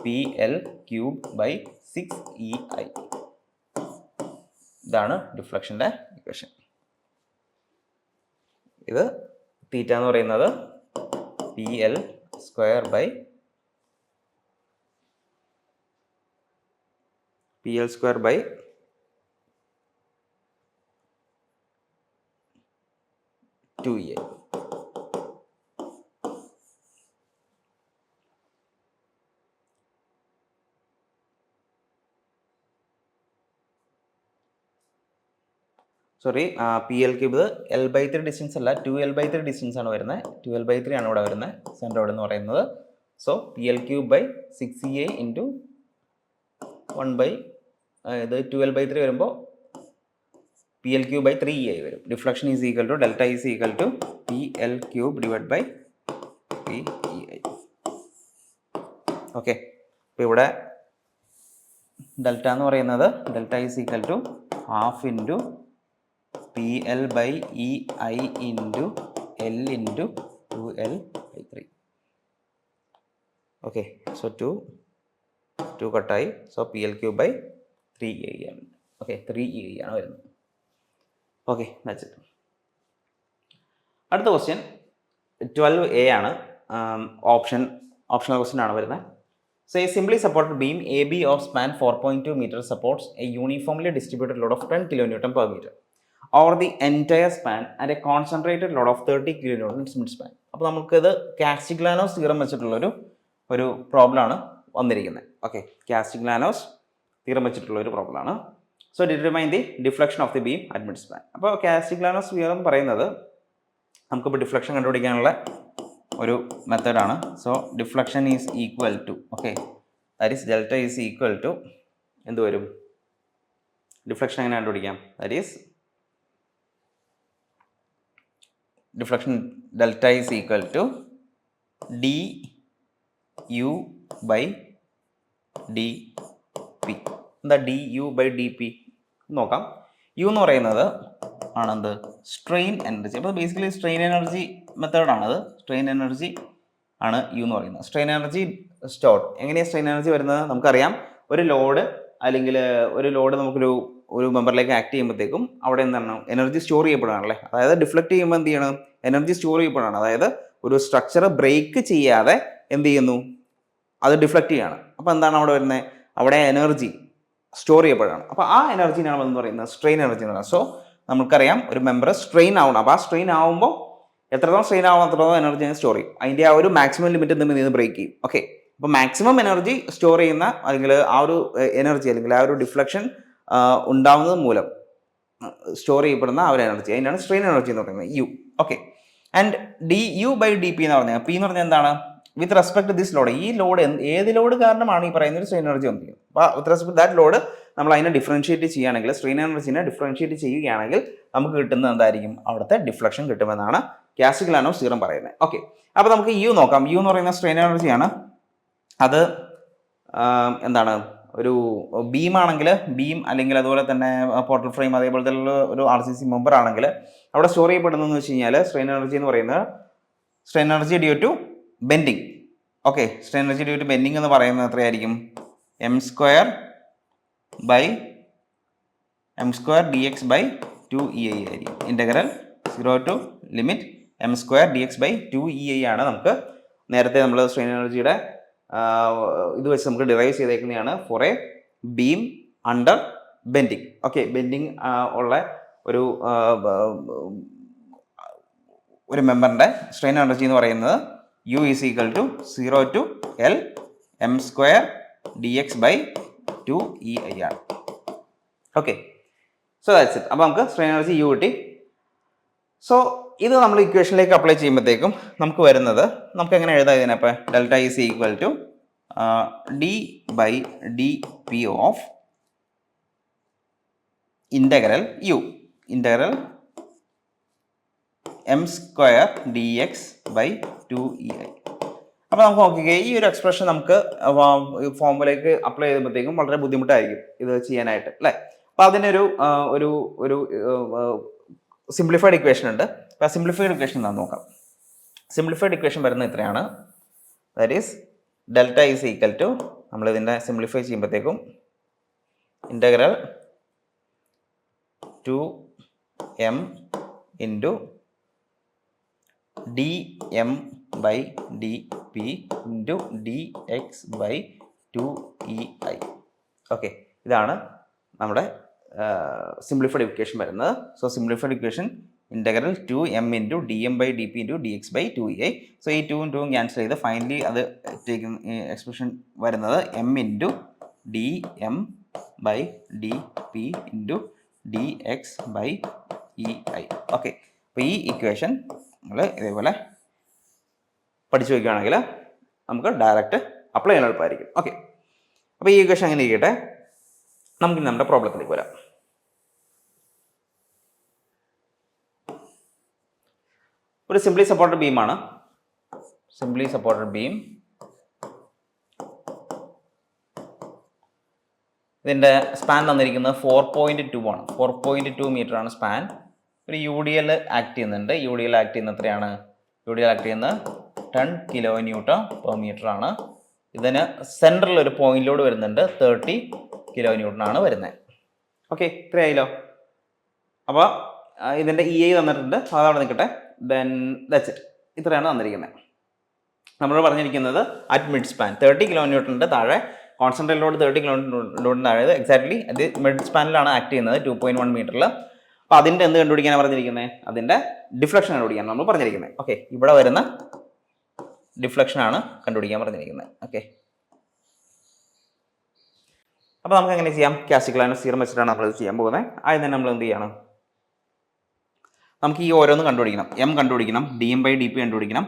P L cube by 6EI. ഇതാണ് ഡിഫ്ലക്ഷൻ്റെ ഇക്വേഷൻ. ഇത് തീറ്റ എന്ന് പറയുന്നത് P L square by 2EI. Sorry, P L cube L/3 distance അല്ല, 2L/3 ഡിസ്റ്റൻസ് ആണ് വരുന്നത്. 2L/3 ആണ് ഇവിടെ വരുന്നത് സെൻട്രോയിഡ് എന്ന് പറയുന്നത്. So P L cube by 6EI into 1 by ഇത് 2L/3 വരുമ്പോൾ P L cube by 3EI വരും. Deflection is equal to delta is equal to P L cube divide by 3EI. Okay, അപ്പോൾ ഇവിടെ ഡെൽറ്റ എന്ന് പറയുന്നത് delta is equal to half into P L by E I into L into 2L/3. Okay, so 2 കട്ടായി. സോ P L cube by 3EI ആണ്. ഓക്കെ, 3EI ആണ് വരുന്നത്. Okay, that's it. അടുത്ത ക്വസ്റ്റ്യൻ 12A ആണ്. ഓപ്ഷണൽ ക്വസ്റ്റ്യൻ ആണ് വരുന്നത്. So a simply supported beam AB of span 4.2 meters supports a uniformly distributed load of 10 kN per meter over the entire span and a concentrated load of 30 kN mid span. അപ്പോൾ നമുക്കിത് കാസ്റ്റിഗ്ലാനോസ് തിയറം വെച്ചിട്ടുള്ളൊരു പ്രോബ്ലം ആണ് വന്നിരിക്കുന്നത്. ഓക്കെ, കാസ്റ്റിഗ്ലാനോസ് തിയറം വെച്ചിട്ടുള്ളൊരു പ്രോബ്ലം ആണ്. So determine the deflection of the beam at mid span. അപ്പോൾ കാസ്റ്റിഗ്ലാനോസ് തിയറം പറയുന്നത് നമുക്കിപ്പോൾ ഡിഫ്ലക്ഷൻ കണ്ടുപിടിക്കാനുള്ള ഒരു മെത്തേഡാണ്. So deflection is equal to, okay, that is delta is equal to എന്ത് വരും? ഡിഫ്ലക്ഷൻ എങ്ങനെ കണ്ടുപിടിക്കാം? That is deflection delta is equal to D U by D P. എന്താ D U by D P നോക്കാം. യു എന്ന് പറയുന്നത് ആണെന്ത്? Strain energy. അപ്പോൾ ബേസിക്കലി സ്ട്രെയിൻ എനർജി മെത്തേഡാണത്. സ്ട്രെയിൻ എനർജി ആണ് യു എന്ന് പറയുന്നത്. Strain energy stored. എങ്ങനെയാണ് സ്ട്രെയിൻ എനർജി വരുന്നത്? നമുക്കറിയാം, ഒരു ലോഡ് അല്ലെങ്കിൽ ഒരു ലോഡ് നമുക്കൊരു മെമ്പറിലേക്ക് ആക്ട് ചെയ്യുമ്പോഴത്തേക്കും അവിടെ എന്താണ്? എനർജി സ്റ്റോർ ചെയ്യപ്പെടുകയാണല്ലേ. അതായത് ഡിഫ്ലക്ട് ചെയ്യുമ്പോൾ എന്ത് ചെയ്യണം? എനർജി സ്റ്റോർ ചെയ്യപ്പെടുകയാണ്. അതായത് ഒരു സ്ട്രക്ചർ ബ്രേക്ക് ചെയ്യാതെ എന്ത് ചെയ്യുന്നു? അത് ഡിഫ്ലക്ട് ചെയ്യാണ്. അപ്പോൾ എന്താണ് അവിടെ വരുന്നത്? അവിടെ എനർജി സ്റ്റോർ ചെയ്യപ്പെടുകയാണ്. അപ്പോൾ ആ എനർജിനാണ് എന്ന് പറയുന്നത് സ്ട്രെയിൻ എനർജി എന്ന് പറയുന്നത്. സോ നമുക്കറിയാം ഒരു മെമ്പർ സ്ട്രെയിൻ ആവണം. അപ്പോൾ ആ സ്ട്രെയിൻ ആവുമ്പോൾ എത്രത്തോളം സ്ട്രെയിൻ ആവണം അത്രത്തോളം എനർജി സ്റ്റോർ ചെയ്യും. അതിൻ്റെ ആ ഒരു മാക്സിമം ലിമിറ്റ് എന്തെങ്കിലും ഇത് ബ്രേക്ക് ചെയ്യും. ഓക്കെ, അപ്പോൾ മാക്സിമം എനർജി സ്റ്റോർ ചെയ്യുന്ന അല്ലെങ്കിൽ ആ ഒരു എനർജി അല്ലെങ്കിൽ ആ ഒരു ഡിഫ്ലക്ഷൻ ഉണ്ടാവുന്നത് മൂലം സ്റ്റോർ ചെയ്യപ്പെടുന്ന ആ ഒരു എനർജി, അതിനാണ് സ്ട്രെയിൻ എനർജി എന്ന് പറയുന്നത് U. Okay, and D U by D P എന്ന് പറഞ്ഞാൽ, പി എന്ന് പറഞ്ഞാൽ എന്താണ്? With respect to this load, ഈ ലോഡ് ഏത് ലോഡ് കാരണമാണ് ഈ പറയുന്ന ഒരു സ്ട്രെയിൻ എനർജി വന്നിരിക്കുന്നത്. അപ്പോൾ വിത്ത് റെസ്പെക്ട് ദാറ്റ് ലോഡ് നമ്മൾ അതിനെ ഡിഫറൻഷിയേറ്റ് ചെയ്യുകയാണെങ്കിൽ, സ്ട്രെയിൻ എനർജിനെ ഡിഫറൻഷിയേറ്റ് ചെയ്യുകയാണെങ്കിൽ നമുക്ക് കിട്ടുന്നത് എന്തായിരിക്കും, അവിടുത്തെ ഡിഫ്ലക്ഷൻ കിട്ടുമെന്നാണ് കാസ്റ്റിഗ്ലിയാനോവ് തിയറം പറയുന്നത്. ഓക്കെ, അപ്പോൾ നമുക്ക് യു നോക്കാം. യു എന്ന് പറയുന്ന സ്ട്രെയിൻ എനർജിയാണ്. അത് എന്താണ്, ഒരു ബീം ആണെങ്കിൽ ബീം, അല്ലെങ്കിൽ അതുപോലെ തന്നെ പോർട്ടൽ ഫ്രെയിം, അതേപോലത്തെ ഒരു RCC മെമ്പർ ആണെങ്കിൽ അവിടെ സ്റ്റോർ ചെയ്യപ്പെടുന്നതെന്ന് വെച്ച് കഴിഞ്ഞാൽ സ്ട്രെയിൻ എനർജി എന്ന് പറയുന്നത് strain energy due to bending. Okay, strain energy due to bending എന്ന് പറയുന്നത് എത്രയായിരിക്കും, m² dx by 2EI ആയിരിക്കും. Integral 0 to limit m² dx by 2EI ആണ് നമുക്ക് നേരത്തെ നമ്മൾ സ്ട്രെയിൻ എനർജിയുടെ ഇത് വെച്ച് നമുക്ക് ഡിറൈവ് ചെയ്തേക്കുന്നതാണ് for a beam under bending. Okay, bending ഉള്ള ഒരു മെമ്പറിൻ്റെ സ്ട്രെയിൻ എനർജി എന്ന് പറയുന്നത് U is equal to 0 to L m² dx by 2EI ആണ്. Okay, so that's it. അപ്പോൾ നമുക്ക് സ്ട്രെയിൻ എനർജി U കിട്ടി. സോ ഇത് നമ്മൾ ഇക്വേഷനിലേക്ക് അപ്ലൈ ചെയ്യുമ്പോഴത്തേക്കും നമുക്ക് വരുന്നത്, നമുക്ക് എങ്ങനെ എഴുതാം ഇതിനെ? അപ്പോൾ delta is equal to d/dp of integral U, integral m² dx by 2EI. അപ്പോൾ നമുക്ക് നോക്കിക്കേ, ഈ ഒരു എക്സ്പ്രഷൻ നമുക്ക് ഫോമുലേക്ക് അപ്ലൈ ചെയ്യുമ്പോഴത്തേക്കും വളരെ ബുദ്ധിമുട്ടായിരിക്കും ഇത് ചെയ്യാനായിട്ട്, അല്ലേ? അപ്പോൾ അതിനൊരു ഒരു സിംപ്ലിഫൈഡ് ഇക്വേഷൻ ഉണ്ട്. അപ്പോൾ ആ സിംപ്ലിഫൈഡ് ഇക്വേഷൻ എന്താണെന്ന് നോക്കാം. സിംപ്ലിഫൈഡ് ഇക്വേഷൻ വരുന്നത് ഇത്രയാണ്. That is delta is equal to, നമ്മളിതിൻ്റെ സിംപ്ലിഫൈ ചെയ്യുമ്പോഴത്തേക്കും integral 2m into dm by dp into dx by 2EI. Okay, ഇതാണ് നമ്മുടെ സിംപ്ലിഫൈഡ് ഇക്വേഷൻ വരുന്നത്. So simplified equation integral 2m into dm by dp into dx by 2EI. സോ ഈ 2 2 ക്യാൻസൽ ചെയ്ത് ഫൈനലി അത് എക്സ്പ്രഷൻ വരുന്നത് m into dm by dp into dx by EI. Okay, അപ്പോൾ ഈ ഇക്വേഷൻ നമ്മൾ ഇതേപോലെ പഠിച്ചു വയ്ക്കുകയാണെങ്കിൽ നമുക്ക് ഡയറക്റ്റ് അപ്ലൈ ചെയ്യാൻ എളുപ്പമായിരിക്കും. ഓക്കെ, അപ്പോൾ ഈ ഇക്വേഷൻ അങ്ങനെ ഇരിക്കട്ടെ. നമുക്ക് നമ്മുടെ പ്രോബ്ലത്തിലേക്ക് വരാം. ഒരു സിംപ്ലി സപ്പോർട്ടഡ് ബീമാണ്. സിംപ്ലി സപ്പോർട്ടഡ് ബീം, ഇതിൻ്റെ സ്പാൻ തന്നിരിക്കുന്നത് 4.2 ആണ്. 4.2 മീറ്റർ ആണ് സ്പാൻ. ഒരു UDL ആക്ട് ചെയ്യുന്നുണ്ട്. UDL ആക്ട് ചെയ്യുന്നത് എത്രയാണ്? UDL ആക്ട് ചെയ്യുന്നത് 10 kN/m ആണ്. ഇതിന് സെൻറ്ററിൽ ഒരു പോയിന്റ് ലോഡ് വരുന്നുണ്ട്, 30 kN ആണ് വരുന്നത്. ഓക്കെ, ഇത്രയായല്ലോ. അപ്പോൾ ഇതിൻ്റെ EI തന്നിട്ടുണ്ട്, അതവിടെ നിൽക്കട്ടെ. Then that's it. ഇത്രയാണ് തന്നിരിക്കുന്നത്. നമ്മൾ പറഞ്ഞിരിക്കുന്നത് അറ്റ് മിഡ് സ്പാൻ 30 kN താഴെ, കോൺസെൻട്രേറ്റ് ലോഡ് 30 kN താഴെ, എക്സാക്ട്ലി അത് മിഡ് സ്പാനിലാണ് ആക്ട് ചെയ്യുന്നത് 2.1 മീറ്ററിൽ. അപ്പോൾ അതിൻ്റെ എന്ത് കണ്ടുപിടിക്കാനാണ് പറഞ്ഞിരിക്കുന്നത്? അതിൻ്റെ ഡിഫ്ലക്ഷൻ കണ്ടുപിടിക്കാൻ നമ്മൾ പറഞ്ഞിരിക്കുന്നത്. ഓക്കെ, ഇവിടെ വരുന്ന ഡിഫ്ലക്ഷനാണ് കണ്ടുപിടിക്കാൻ പറഞ്ഞിരിക്കുന്നത്. ഓക്കെ, അപ്പോൾ നമുക്ക് എങ്ങനെ ചെയ്യാം? കാസ്റ്റിഗ്ലിയാനോവ് തിയറം വെച്ചിട്ടാണ് നമ്മളത് ചെയ്യാൻ പോകുന്നത്. ആദ്യം തന്നെ നമ്മൾ എന്ത് ചെയ്യണം? നമുക്ക് ഈ ഓരോന്ന് കണ്ടുപിടിക്കണം. m കണ്ടുപിടിക്കണം, dm by dp കണ്ടുപിടിക്കണം.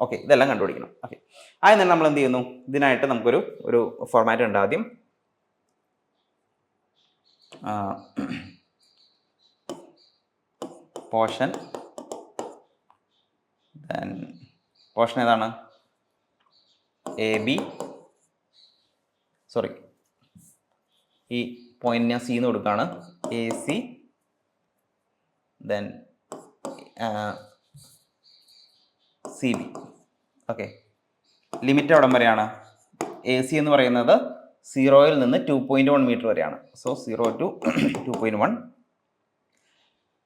ഓക്കെ, ഇതെല്ലാം കണ്ടുപിടിക്കണം. ഓക്കെ, ആദ്യം തന്നെ നമ്മൾ എന്ത് ചെയ്യുന്നു? ഇതിനായിട്ട് നമുക്കൊരു ഫോർമാറ്റ് ഉണ്ട്. ആദ്യം പോർഷൻ ഏതാണ്? AB, സോറി, ഈ പോയിന്റ് ഞാൻ സി എന്ന് കൊടുക്കുകയാണ്. AC, then CB. Okay, limit എവിടം വരെയാണ്? AC എന്ന് പറയുന്നത് 0 നിന്ന് 2.1 മീറ്റർ വരെയാണ്. So 0 to 2.1.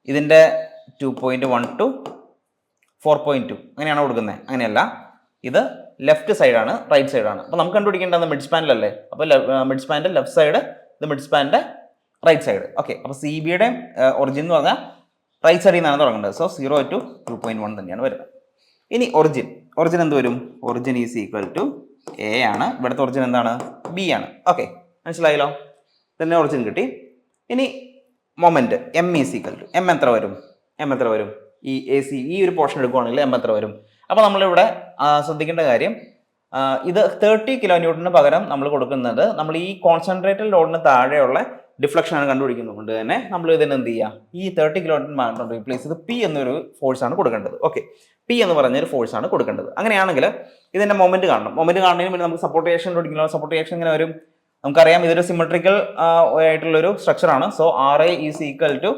ഇതിൻ്റെ 2.1 to 4.2 അങ്ങനെയാണോ കൊടുക്കുന്നത്? അങ്ങനെയല്ല, ഇത് ലെഫ്റ്റ് സൈഡാണ്, റൈറ്റ് സൈഡാണ്. അപ്പോൾ നമുക്ക് കണ്ടുപിടിക്കേണ്ടത് മിഡ് സ്പാനിലല്ലേ? അപ്പോൾ മിഡ് സ്പാനിൻ്റെ ലെഫ്റ്റ് സൈഡ്, ഇത് മിഡ് സ്പാനിൻ്റെ റൈറ്റ് സൈഡ്. ഓക്കെ, അപ്പോൾ CBയുടെ ഒറിജിൻ എന്ന് പറഞ്ഞാൽ റൈറ്റ് സൈഡിൽ നിന്നാണ് തുടങ്ങേണ്ടത്. സോ 0 to 2.1 തന്നെയാണ് വരുന്നത്. ഇനി ഒറിജിൻ എന്ത് വരും? Origin is equal to A ആണ്. ഇവിടുത്തെ ഒറിജിൻ എന്താണ്? B ആണ്. ഓക്കെ, മനസ്സിലായല്ലോ? തന്നെ ഒറിജിൻ കിട്ടി. ഇനി moment M is equal to M എത്ര വരും? ഈ AC ഈ ഒരു പോർഷൻ എടുക്കുകയാണെങ്കിൽ M എത്ര വരും? അപ്പോൾ നമ്മളിവിടെ ശ്രദ്ധിക്കേണ്ട കാര്യം, ഇത് 30 കിലോ ന്യൂട്ടന് പകരം നമ്മൾ കൊടുക്കുന്നത് നമ്മൾ ഈ കോൺസെൻട്രേറ്റഡ് ലോഡിന് താഴെയുള്ള ഡിഫ്ലക്ഷൻ ആണ് കണ്ടുപിടിക്കുന്നത് കൊണ്ട് തന്നെ നമ്മൾ ഇതിന് എന്ത് ചെയ്യുക, ഈ 30 കിലോ ന്യൂട്ടൺ മാത്രം റീപ്ലേസ് ചെയ്ത് പി എന്നൊരു ഫോഴ്സ് ആണ് കൊടുക്കേണ്ടത്. ഓക്കെ, പി എന്ന് പറഞ്ഞൊരു ഫോഴ്സ് ആണ് കൊടുക്കേണ്ടത്. അങ്ങനെയാണെങ്കിൽ ഇതിന്റെ മൊമെന്റ് കാണണം. മൊമെന്റ് കാണുന്നതിന് വേണ്ടി നമുക്ക് സപ്പോർട്ട് റിയാക്ഷൻ കണ്ടുപിടിക്കണം. സപ്പോർട്ട് റിയാക്ഷൻ ഇങ്ങനെ വരും. നമുക്കറിയാം ഇതൊരു സിമെട്രിക്കൽ ആയിട്ടുള്ളൊരു സ്ട്രക്ചർ ആണ്. So R A is equal to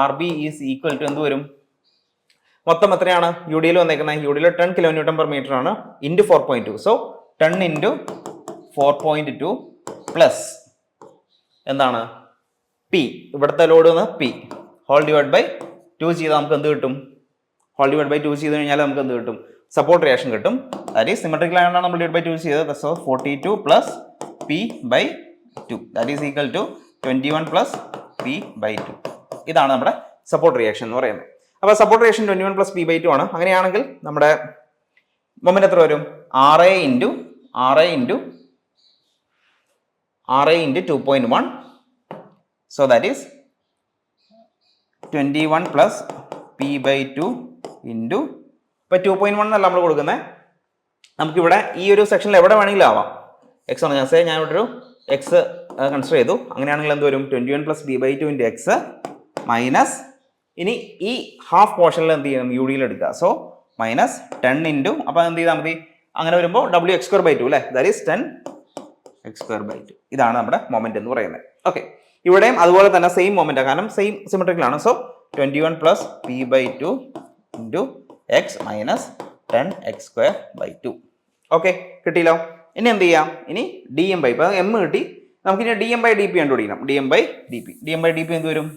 R B is equal to എന്ത് വരും, മൊത്തം എത്രയാണ് യു ഡിയിൽ വന്നേക്കുന്നത്, യു ഡിയിൽ 10 കിലോ ന്യൂട്ടൺ പെർ മീറ്റർ ആണ് ഇൻറ്റു 4.2. സോ 10 ഇൻറ്റു 4.2 പ്ലസ് എന്താണ് പി, ഇവിടുത്തെ ലോഡ് എന്ന് പി ഹോൾ ഡിവൈഡ് ബൈ 2 ചെയ്താൽ നമുക്ക് എന്ത് കിട്ടും, ഹോൾ ഡിവൈഡ് ബൈ 2 ചെയ്ത് കഴിഞ്ഞാൽ നമുക്ക് എന്ത് കിട്ടും, സപ്പോർട്ട് റിയാക്ഷൻ കിട്ടും. ദാറ്റ് ഈസ് സിമെട്രിക്കൽ ആയതുകൊണ്ടാണ് നമ്മൾ ഡിവൈഡ് ബൈ 2 ചെയ്തത്. So 42 plus P by 2 that is equal to 21 plus P by 2. ഇതാണ് നമ്മുടെ സപ്പോർട്ട് റിയാക്ഷൻ എന്ന് പറയുന്നത്. അപ്പോൾ support reaction 21 plus P by 2 ആണ്. അങ്ങനെയാണെങ്കിൽ നമ്മുടെ മൊമെന്റ് എത്ര വരും, R A into 2.1. So that is 21 plus P by 2 into, ഇപ്പോൾ 2.1 എന്നല്ല നമ്മൾ കൊടുക്കുന്നത്. നമുക്കിവിടെ ഈ ഒരു സെക്ഷനിൽ എവിടെ വേണമെങ്കിലും ആവാം. എക്സ് ആണ് ഞാൻ ഇവിടെ ഒരു എക്സ് കൺസിഡർ ചെയ്തു. അങ്ങനെയാണെങ്കിൽ എന്ത് വരും, 21 plus B by 2 into X minus, ഇനി ഈ ഹാഫ് പോർഷനിൽ എന്ത് ചെയ്യണം, യു ഡിയിൽ എടുക്കുക. സോ മൈനസ് 10 ഇൻറ്റു, അപ്പോൾ എന്ത് ചെയ്താൽ മതി, അങ്ങനെ വരുമ്പോൾ ഡബ്ല്യു എക്സ് സ്ക്വയർ ബൈ 2 അല്ലേ, that is 10 X square by 2. ഇതാണ് നമ്മുടെ മൊമെന്റ് എന്ന് പറയുന്നത്. ഓക്കെ, ഇവിടെയും അതുപോലെ തന്നെ സെയിം മൊമെന്റ്, കാരണം സെയിം സിമെട്രിക്കലാണ്. So 21 plus P by 2 into X minus 10 X square by 2. Okay, കിട്ടിയല്ലോ. ഇനി എന്ത് ചെയ്യാം, ഇനി ഡി എം ബൈ, ഇപ്പോൾ എം കിട്ടി, നമുക്കിനി D M by D P കണ്ടുപിടിക്കണം. D M by D P എന്ത് വരും,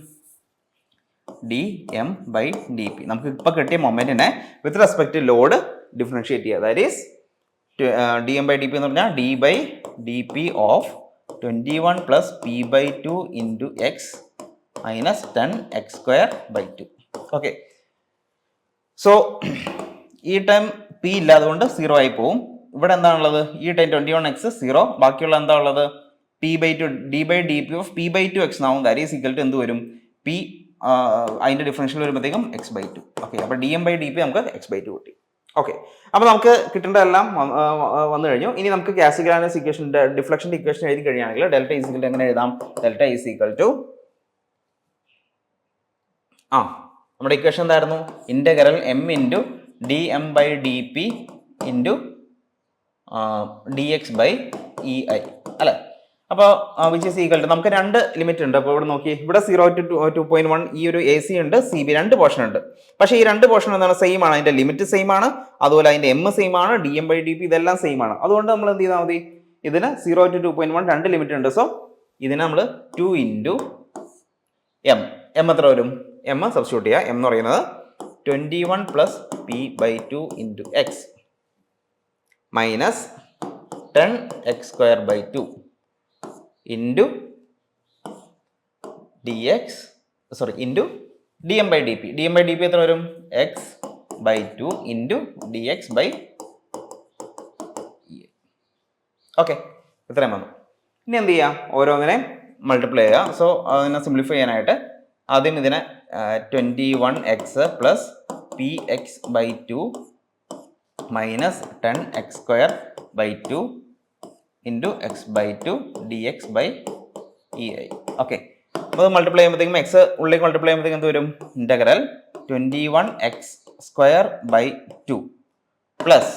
D M by D P. നമുക്ക് ഇപ്പോൾ കിട്ടിയ മൊമെന്റിനെ with respect to load differentiate ചെയ്യുക. That is D M by D P എന്ന് പറഞ്ഞാൽ D by D P of 21 plus P by 2 into X minus 10 X square by 2. Okay, so ഈ ടൈം പി ഇല്ല, അതുകൊണ്ട് 0 ആയി പോവും. ഇവിടെ എന്താണുള്ളത്, ഈ ടൈം 21 എക്സ് 0, ബാക്കിയുള്ള എന്താ ഉള്ളത്, P by 2 D by D P of P by 2 X ആവും. ദാറ്റ് ഈസ് ഈക്വൽ ടു എന്ത് വരും, പി അതിൻ്റെ ഡിഫറൻഷ്യൽ വരുമ്പോഴത്തേക്കും എക്സ് ബൈ 2. ഓക്കെ, അപ്പോൾ D M by D P നമുക്ക് എക്സ് ബൈ 2 കിട്ടി. ഓക്കെ, അപ്പോൾ നമുക്ക് കിട്ടേണ്ടതെല്ലാം വന്നു കഴിഞ്ഞു. ഇനി നമുക്ക് കാസിഗ്രാനസ് ഇക്വേഷൻ, ഡിഫ്ലക്ഷൻ്റെ ഇക്വേഷൻ എഴുതി കഴിയുകയാണെങ്കിൽ ഡെൽറ്റ ഈസ് ഈക്വൽ ടു എങ്ങനെ എഴുതാം, ഡെൽറ്റ ഈസ് ഈക്വൽ ടു നമ്മുടെ ഇക്വേഷൻ എന്തായിരുന്നു, integral M into D M by D P into D X by E I അല്ലേ. അപ്പോൾ വിച്ച് ഈസ് ഈക്വൽ ടു, നമുക്ക് രണ്ട് ലിമിറ്റ് ഉണ്ട്. അപ്പോൾ ഇവിടെ നോക്കി, ഇവിടെ 0 to 2.1 ഈ ഒരു എ സി ഉണ്ട്, സി ബി, രണ്ട് പോർഷൻ ഉണ്ട്. പക്ഷേ ഈ രണ്ട് പോർഷൻ എന്താണ്, സെയിം ആണ്, അതിൻ്റെ ലിമിറ്റ് സെയിം ആണ്, അതുപോലെ അതിൻ്റെ എം സെയിം ആണ്, D M by D P ഇതെല്ലാം സെയിം ആണ്. അതുകൊണ്ട് നമ്മൾ എന്ത് ചെയ്താൽ മതി, ഇതിന് 0 to 2.1 രണ്ട് ലിമിറ്റ് ഉണ്ട്. സോ ഇതിന് നമ്മൾ 2 ഇൻറ്റു എം, എം എത്ര വരും, എം സബ്സ്റ്റിറ്റ്യൂട്ട് ചെയ്യുക. എം എന്ന് പറയുന്നത് 21 plus P by 2 into X minus 10 X square by 2 into D X, sorry, into D M by D P. D M by D P എത്ര വരും, X by 2 into D X by E. Okay, ഇത്രയും വന്നു. ഇനി എന്ത് ചെയ്യാം, ഓരോന്നിനെ മൾട്ടിപ്ലൈ ചെയ്യുക. സോ അതിനെ സിംപ്ലിഫൈ ചെയ്യാനായിട്ട് ആദ്യം ഇതിനെ 21 X plus P X by 2 minus 10 X square by 2 into X by 2 D X by E I. Okay, അപ്പോൾ അത് മൾട്ടിപ്ലൈ ചെയ്യുമ്പോഴത്തേക്കും എക്സ് ഉള്ളിലേക്ക് മൾട്ടിപ്ലൈ ചെയ്യുമ്പോഴത്തേക്കും എന്ത് വരും, integral 21 X square by 2 plus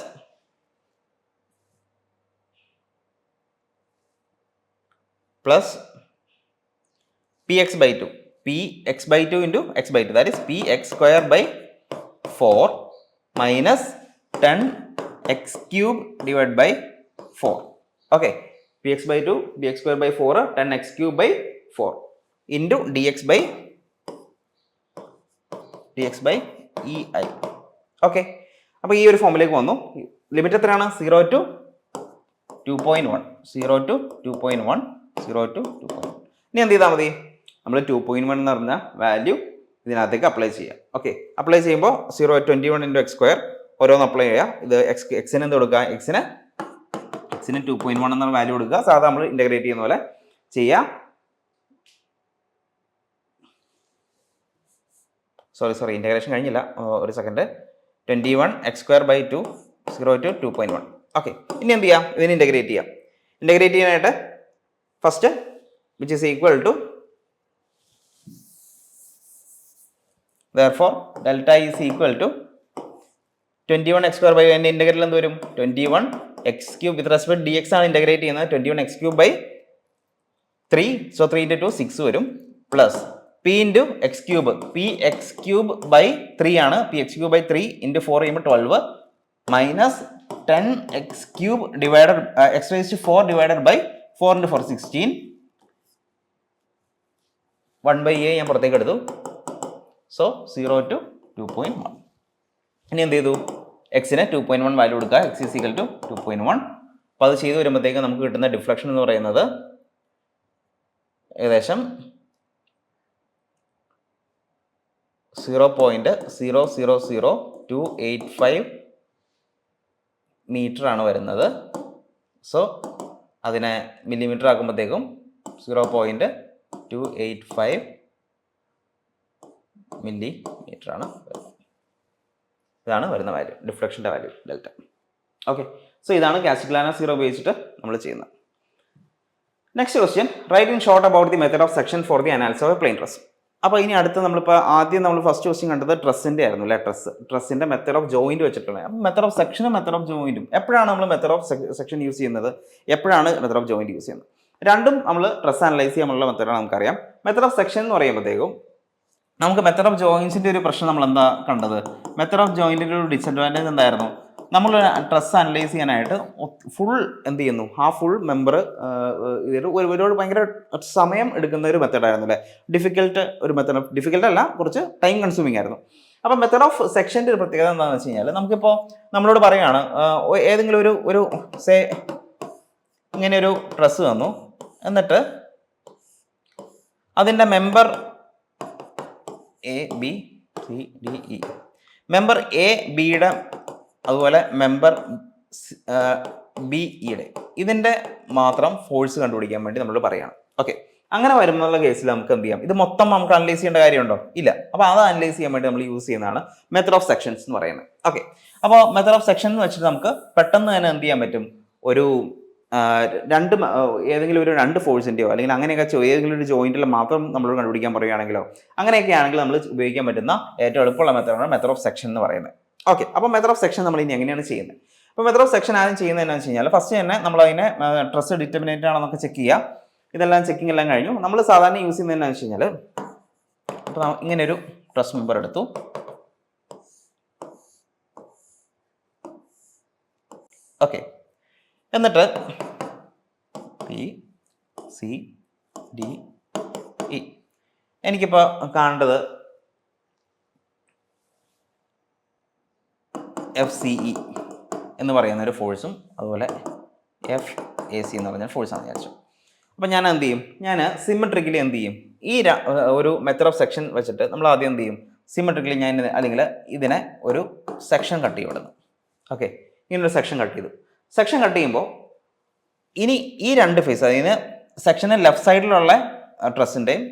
P X by 2, P X by 2 into X by 2 that is P X square by 4 minus 10 X cube divide by 4. Okay, P X by 2 D X square by 4 10 X cube by 4 into D X by E I. Okay, അപ്പോൾ ഈ ഒരു ഫോമിലേക്ക് വന്നു. ലിമിറ്റ് എത്രയാണ്, 0 to 2.1. ഇനി എന്ത് ചെയ്താൽ മതി, നമ്മൾ 2.1 എന്ന് പറഞ്ഞ വാല്യൂ ഇതിനകത്തേക്ക് അപ്ലൈ ചെയ്യാം. ഓക്കെ, അപ്ലൈ ചെയ്യുമ്പോൾ 21 ഇൻറ്റു എക്സ് സ്ക്വയർ ഓരോന്ന് അപ്ലൈ ചെയ്യുക. ഇത് എക്സിന് എന്ത് കൊടുക്കുക, എക്സിന് 2.1 എന്നുള്ള വാല്യൂ കൊടുക്കുക. സാധാരണ നമ്മൾ ഇൻ്റഗ്രേറ്റ് ചെയ്യുന്ന പോലെ ചെയ്യാം. സോറി ഇൻ്റഗ്രേഷൻ കഴിഞ്ഞില്ല, ഒരു second. 21 X square by 2 0 to 2.1 okay, ഇനി എന്ത് ചെയ്യാം, ഇതിന് ഇൻ്റഗ്രേറ്റ് ചെയ്യാം. ഇൻ്റഗ്രേറ്റ് ചെയ്യാനായിട്ട് first which is equal to therefore delta is equal to 21x square by n integral എന്ത് വരും 21x cube with respect dx ആണ് ഇന്റഗ്രേറ്റ് ചെയ്യുന്നത് 21x cube by 3 so 3 into 2 6 വരും plus p into x cube px cube by 3 ആണ് px cube by 3 into 4 ചെയ്യുമ്പോൾ 12 minus 10x cube divided x raised to 4 divided by 4 into 4 16 1 by a ഞാൻ പുറത്തേക്ക് എടുത്തു. So 0 to 2.1. ഇനി എന്ത് ചെയ്തു, എക്സിന് 2.1 വാല്യൂ കൊടുക്കുക, എക്സ് ഈസ് ഈക്വൽ ടു 2.1. അപ്പോൾ അത് ചെയ്ത് വരുമ്പോഴത്തേക്ക് നമുക്ക് കിട്ടുന്ന ഡിഫ്ലക്ഷൻ എന്ന് പറയുന്നത് ഏകദേശം 0.000285 മീറ്റർ ആണ് വരുന്നത്. സോ അതിനെ മില്ലിമീറ്റർ ആക്കുമ്പോഴത്തേക്കും 0.285 മില്ലിമീറ്റർ ആണ്. ഇതാണ് വരുന്ന വാല്യൂ, ഡിഫ്ലക്ഷൻ്റെ വാല്യൂ ഡെൽറ്റ. ഓക്കെ, സോ ഇതാണ് കാസ്റ്റിഗ്ലിയാനോ സീറോ ഉപയോഗിച്ചിട്ട് നമ്മൾ ചെയ്യുന്നത്. Next question, write in short about the method of section for the analysis of plane truss. അപ്പോൾ ഇനി അടുത്ത് നമ്മളിപ്പോൾ ആദ്യം നമ്മൾ ഫസ്റ്റ് ക്വസ്റ്റ്യൻ കണ്ടത് ട്രസ്സിൻ്റെ ആയിരുന്നു അല്ലേ, ട്രസ്സിൻ്റെ മെത്തേഡ് ഓഫ് ജോയിൻറ്റ് വെച്ചിട്ടുള്ളത്. അപ്പം മെത്തേഡ് ഓഫ് സെക്ഷനും മെത്തേഡ് ഓഫ് ജോയിൻറ്റും എപ്പോഴാണ് നമ്മൾ മെത്തേഡ് ഓഫ് സെക്ഷൻ യൂസ് ചെയ്യുന്നത്, എപ്പോഴാണ് മെത്തേഡ് ഓഫ് ജോയിൻറ്റ് യൂസ് ചെയ്യുന്നത്? രണ്ടും നമ്മൾ ട്രസ് അനലൈസ് ചെയ്യാനുള്ള മെത്തേഡാണ് നമുക്കറിയാം. മെത്തേഡ് ഓഫ് സെക്ഷൻ എന്ന് പറയുമ്പോഴത്തേക്കും നമുക്ക് മെത്തേഡ് ഓഫ് ജോയിൻസിൻ്റെ ഒരു പ്രശ്നം നമ്മൾ എന്താ കണ്ടത്, മെത്തേഡ് ഓഫ് ജോയിൻറ്റിൻ്റെ ഒരു ഡിസഡ്വാൻറ്റേജ് എന്തായിരുന്നു, നമ്മൾ ട്രസ് അനലൈസ് ചെയ്യാനായിട്ട് ഫുൾ എന്ത് ചെയ്യുന്നു, ആ ഫുൾ മെമ്പർ ഒരുപാട് ഭയങ്കര സമയം എടുക്കുന്ന ഒരു മെത്തേഡായിരുന്നു അല്ലേ, ഡിഫിക്കൽട്ട് ഒരു മെത്തേഡ്, ഡിഫിക്കൽട്ട് അല്ല, കുറച്ച് ടൈം കൺസ്യൂമിങ് ആയിരുന്നു. അപ്പോൾ മെത്തേഡ് ഓഫ് സെക്ഷൻ്റെ ഒരു പ്രത്യേകത എന്താണെന്ന് വെച്ച് കഴിഞ്ഞാൽ, നമുക്കിപ്പോൾ നമ്മളോട് പറയുകയാണ് ഏതെങ്കിലും ഒരു സേ ഇങ്ങനെ ഒരു ട്രസ് തന്നു, എന്നിട്ട് അതിൻ്റെ member A B C D E, member A ബിയുടെ അതുപോലെ മെമ്പർ ബി ഇയുടെ ഇതിൻ്റെ മാത്രം ഫോഴ്സ് കണ്ടുപിടിക്കാൻ വേണ്ടി നമ്മൾ പറയുകയാണ്. ഓക്കെ, അങ്ങനെ വരുന്നുള്ള കേസിൽ നമുക്ക് എന്ത് ചെയ്യാം, ഇത് മൊത്തം നമുക്ക് അനലൈസ് ചെയ്യേണ്ട കാര്യമുണ്ടോ, ഇല്ല. അപ്പോൾ അത് അനലൈസ് ചെയ്യാൻ വേണ്ടി നമ്മൾ യൂസ് ചെയ്യുന്നതാണ് മെത്തേഡ് ഓഫ് സെക്ഷൻസ് എന്ന് പറയുന്നത്. ഓക്കെ, അപ്പോൾ മെത്തേഡ് ഓഫ് സെക്ഷൻ എന്ന് വെച്ചിട്ട് നമുക്ക് പെട്ടെന്ന് തന്നെ എന്ത് ചെയ്യാൻ പറ്റും, ഒരു ഏതെങ്കിലും ഒരു രണ്ട് ഫോഴ്സിൻ്റെയോ അല്ലെങ്കിൽ അങ്ങനെയൊക്കെ ഏതെങ്കിലും ഒരു ജോയിൻറ്റിൽ മാത്രം നമ്മളോട് കണ്ടുപിടിക്കാൻ പറയുകയാണെങ്കിലോ അങ്ങനെയൊക്കെ ആണെങ്കിൽ നമ്മൾ ഉപയോഗിക്കാൻ പറ്റുന്ന ഏറ്റവും എളുപ്പമുള്ള മെത്തേഡാണ് മെത്തേഡ് ഓഫ് സെക്ഷൻ എന്ന് പറയുന്നത്. ഓക്കെ, അപ്പോൾ മെത്തേഡ് ഓഫ് സെക്ഷൻ നമ്മൾ ഇനി എങ്ങനെയാണ് ചെയ്യുന്നത്? അപ്പോൾ മെത്തേഡ് ഓഫ് സെക്ഷൻ ആദ്യം ചെയ്യുന്നത് എന്താണെന്ന് വെച്ച് കഴിഞ്ഞാൽ, ഫസ്റ്റ് തന്നെ നമ്മൾ അതിനെ ട്രസ് ഡിറ്റർമിനേറ്റ് ആണെന്നൊക്കെ ചെക്ക് ചെയ്യുക. ഇതെല്ലാം ചെക്കിംഗ് എല്ലാം കഴിഞ്ഞു. നമ്മൾ സാധാരണ യൂസ് ചെയ്യുന്നത് എന്താണെന്ന് വെച്ച് കഴിഞ്ഞാൽ, അപ്പോൾ ഇങ്ങനെ ഒരു ട്രസ് മെമ്പർ എടുത്തു, ഓക്കെ, എന്നിട്ട് പി സി ഡി ഇ, എനിക്കിപ്പോൾ കാണേണ്ടത് എഫ് സി ഇ എന്ന് പറയുന്ന ഒരു ഫോഴ്സും അതുപോലെ എഫ് എ സി എന്ന് പറഞ്ഞ ഫോഴ്സാണെന്ന് വിചാരിച്ചു. അപ്പോൾ ഞാൻ എന്ത് ചെയ്യും, ഞാൻ സിമെട്രിക്കലി എന്ത് ചെയ്യും, ഈ ഒരു മെത്തേഡ് ഓഫ് സെക്ഷൻ വെച്ചിട്ട് നമ്മൾ ആദ്യം എന്ത് ചെയ്യും, സിമെട്രിക്കലി ഞാൻ അല്ലെങ്കിൽ ഇതിനെ ഒരു സെക്ഷൻ കട്ട് ചെയ്യും ഇവിടുന്ന്. ഓക്കെ, ഇങ്ങനൊരു സെക്ഷൻ കട്ട് ചെയ്തു. സെക്ഷൻ കട്ട് ചെയ്യുമ്പോൾ ഇനി ഈ രണ്ട് ഫേസ്, അതായത് സെക്ഷന് ലെഫ്റ്റ് സൈഡിലുള്ള ട്രസ്സിൻ്റെയും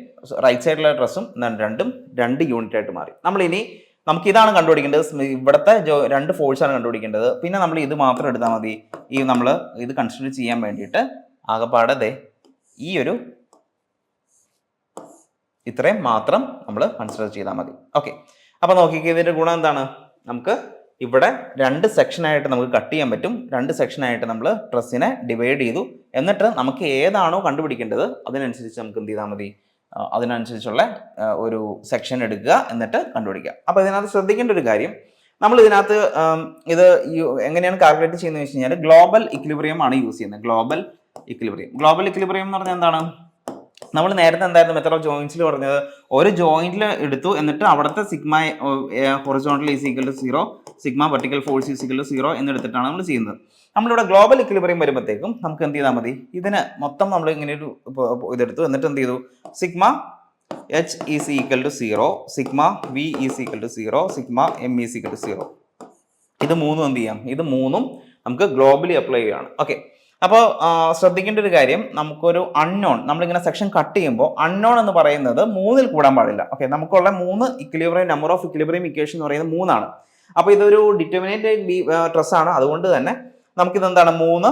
റൈറ്റ് സൈഡിലുള്ള ട്രസ്സും രണ്ടും രണ്ട് യൂണിറ്റ് ആയിട്ട് മാറി. നമുക്കിതാണ് കണ്ടുപിടിക്കേണ്ടത്, ഇവിടുത്തെ രണ്ട് ഫോഴ്സാണ് കണ്ടുപിടിക്കേണ്ടത്. പിന്നെ നമ്മൾ ഇത് മാത്രം എടുത്താൽ മതി, നമ്മൾ ഇത് കൺസിഡർ ചെയ്യാൻ വേണ്ടിയിട്ട് ആകെപ്പാടെ ഈ ഒരു ഇത്രയും മാത്രം നമ്മൾ കൺസിഡർ ചെയ്താൽ മതി. ഓക്കെ, അപ്പോൾ നോക്കിക്കേ, ഇതിൻ്റെ ഗുണം എന്താണ്, നമുക്ക് ഇവിടെ രണ്ട് സെക്ഷനായിട്ട് നമുക്ക് കട്ട് ചെയ്യാൻ പറ്റും. രണ്ട് സെക്ഷനായിട്ട് നമ്മൾ ട്രസ്സിനെ ഡിവൈഡ് ചെയ്തു. എന്നിട്ട് നമുക്ക് ഏതാണോ കണ്ടുപിടിക്കേണ്ടത് അതിനനുസരിച്ച് നമുക്ക് എന്ത് ചെയ്താൽ മതി, അതിനനുസരിച്ചുള്ള ഒരു സെക്ഷൻ എടുക്കുക, എന്നിട്ട് കണ്ടുപിടിക്കുക. അപ്പോൾ ഇതിനകത്ത് ശ്രദ്ധിക്കേണ്ട ഒരു കാര്യം, നമ്മൾ ഇതിനകത്ത് ഇത് എങ്ങനെയാണ് കാൽക്കുലേറ്റ് ചെയ്യുന്നത് വെച്ച് കഴിഞ്ഞാൽ, ഗ്ലോബൽ ഇക്വിലിബ്രിയം ആണ് യൂസ് ചെയ്യുന്നത്. ഗ്ലോബൽ ഇക്വിലിബ്രിയം എന്ന് പറഞ്ഞാൽ എന്താണ്, നമ്മൾ നേരത്തെ എന്തായിരുന്നു മെത്തേഡ് ഓഫ് ജോയിൻസിൽ പറഞ്ഞത്, ഒരു ജോയിന്റിൽ എടുത്തു, എന്നിട്ട് അവിടുത്തെ sigma horizontal is equal to 0, sigma vertical force is equal to 0 എന്നെടുത്തിട്ടാണ് നമ്മൾ ചെയ്യുന്നത്. നമ്മളിവിടെ ഗ്ലോബൽ ഇക്വിലിബ്രിയം വരുമ്പോഴത്തേക്കും നമുക്ക് എന്ത് ചെയ്താൽ മതി, ഇതിന് മൊത്തം നമ്മൾ ഇങ്ങനെ ഒരു ഇതെടുത്തു, എന്നിട്ട് എന്ത് ചെയ്തു, sigma H is equal to 0, sigma V is equal to 0, sigma M is equal to 0. ഇത് മൂന്നും എന്ത് ചെയ്യാം, ഇത് മൂന്നും നമുക്ക് ഗ്ലോബലി അപ്ലൈ ചെയ്യുകയാണ്. ഓക്കെ, അപ്പോൾ ശ്രദ്ധിക്കേണ്ട ഒരു കാര്യം, നമുക്കൊരു അൺനോൺ, നമ്മളിങ്ങനെ സെക്ഷൻ കട്ട് ചെയ്യുമ്പോൾ അൺനോൺ എന്ന് പറയുന്നത് 3ൽ കൂടാൻ പാടില്ല. ഓക്കെ, നമുക്കുള്ള 3 equilibrium number of equilibrium equation എന്ന് പറയുന്നത് 3 ആണ്. അപ്പോൾ ഇതൊരു ഡിറ്റർമിനേറ്റ് ട്രസ് ആണ്. അതുകൊണ്ട് തന്നെ നമുക്കിത് എന്താണ് 3